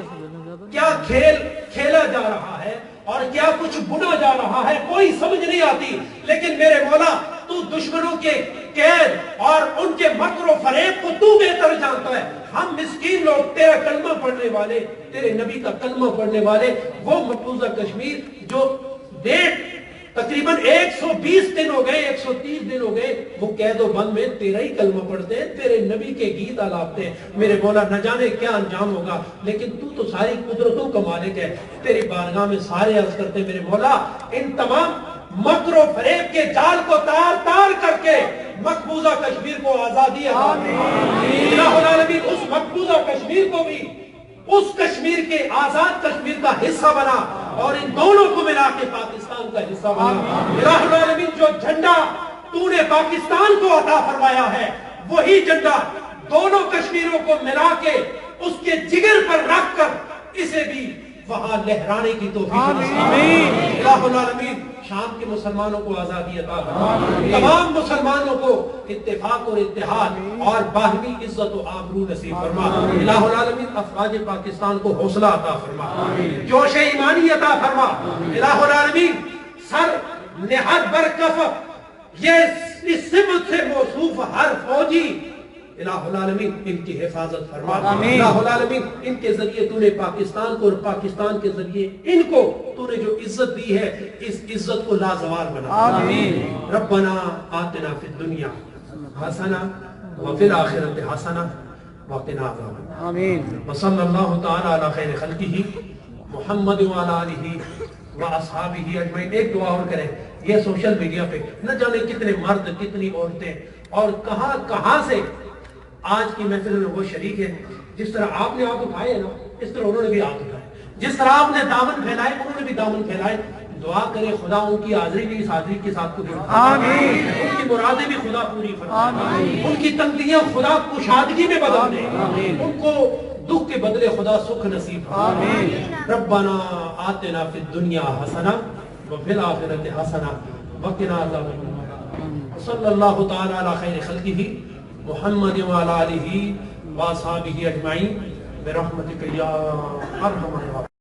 کیا کھیل کھیلا جا رہا ہے اور کیا کچھ بنا جا رہا ہے، کوئی سمجھ نہیں آتی، لیکن میرے مولا تو دشمنوں کے قید اور ان کے مکر و فریب کو تو بہتر جانتا ہے۔ ہم مسکین لوگ تیرا کلمہ پڑھنے والے، تیرے نبی کا کلمہ پڑھنے والے، وہ مقبوضہ کشمیر جو تقریباً 120 دن ہو گئے، 130 دن ہو گئے، وہ قید و بند میں تیرا ہی کلمہ پڑھتے ہیں، تیرے نبی کے گیت آلاپتے ہیں۔ میرے مولا نہ جانے کیا انجام ہوگا، لیکن تو ساری قدرتوں کا مالک ہے، تیری بارگاہ میں سارے عرض کرتے ہیں میرے مولا ان تمام مکر و فریب کے جال کو تار تار کر کے مقبوضہ کشمیر کو آزادی عطا فرما۔ الہ العالمین اس مقبوضہ کشمیر کو بھی اس کشمیر کے آزاد کشمیر کا حصہ بنا اور ان دونوں کو ملا کے پاکستان کا حصہ بنا۔ الہ العالمین جو جھنڈا تو نے پاکستان کو عطا فرمایا ہے، وہی جھنڈا دونوں کشمیروں کو ملا کے اس کے جگر پر رکھ کر اسے بھی وہاں لہرانے کی توفیق نصیب فرما۔ الہ العالمین شام کے مسلمانوں کو آزادی عطا فرما، تمام مسلمانوں کو اتفاق اور اتحاد اور باہمی عزت و آبرو نصیب فرما۔ الہ العالمین افواج پاکستان کو حوصلہ عطا فرما، جوش ایمانی عطا فرما۔ الہ العالمین سر نہاد برکف یہ اس سمت سے موصوف ہر فوجی الہ العالمین ان کی حفاظت فرما۔ الہ العالمین ان کے ذریعے تو نے پاکستان کو اور پاکستان کے ذریعے ان کو تو نے جو عزت دی ہے اس عزت کو لازوال بنا۔ ربنا آتنا فی الدنیا حسنہ وفی الآخرۃ حسنہ وقنا عذاب النار۔ وصلی اللہ تعالی علی خیر خلقہ محمد وعلی آلہ واصحابہ اجمعین۔ ایک دعا اور کریں، یہ سوشل میڈیا پہ نہ جانے کتنے مرد کتنی عورتیں اور کہاں سے آج کی محفل میں وہ شریک ہیں۔ جس طرح آپ نے ہاتھ اٹھائے نا اس طرح انہوں نے بھی ہاتھ اٹھائے، جس طرح آپ نے دامن پھیلائے انہوں نے بھی دامن پھیلائے۔ دعا کرے خدا ان کی حاضری بھی اس حاضری کے ساتھ قبول فرمائے، ان کی مرادیں بھی خدا پوری فرمائے، ان کی تنگیاں خدا کشادگی میں بدل دے، ان کو دکھ کے بدلے خدا سکھ نصیب فرمائے۔ ربنا آتنا فی الدنیا حسنہ وفی الآخرۃ حسنہ وقنا عذاب النار۔ صلی اللہ تعالی علی خیر خلقہ محمد وعلی آلہ واصحابہ اجمعین برحمتک یا ارحم الراحمین۔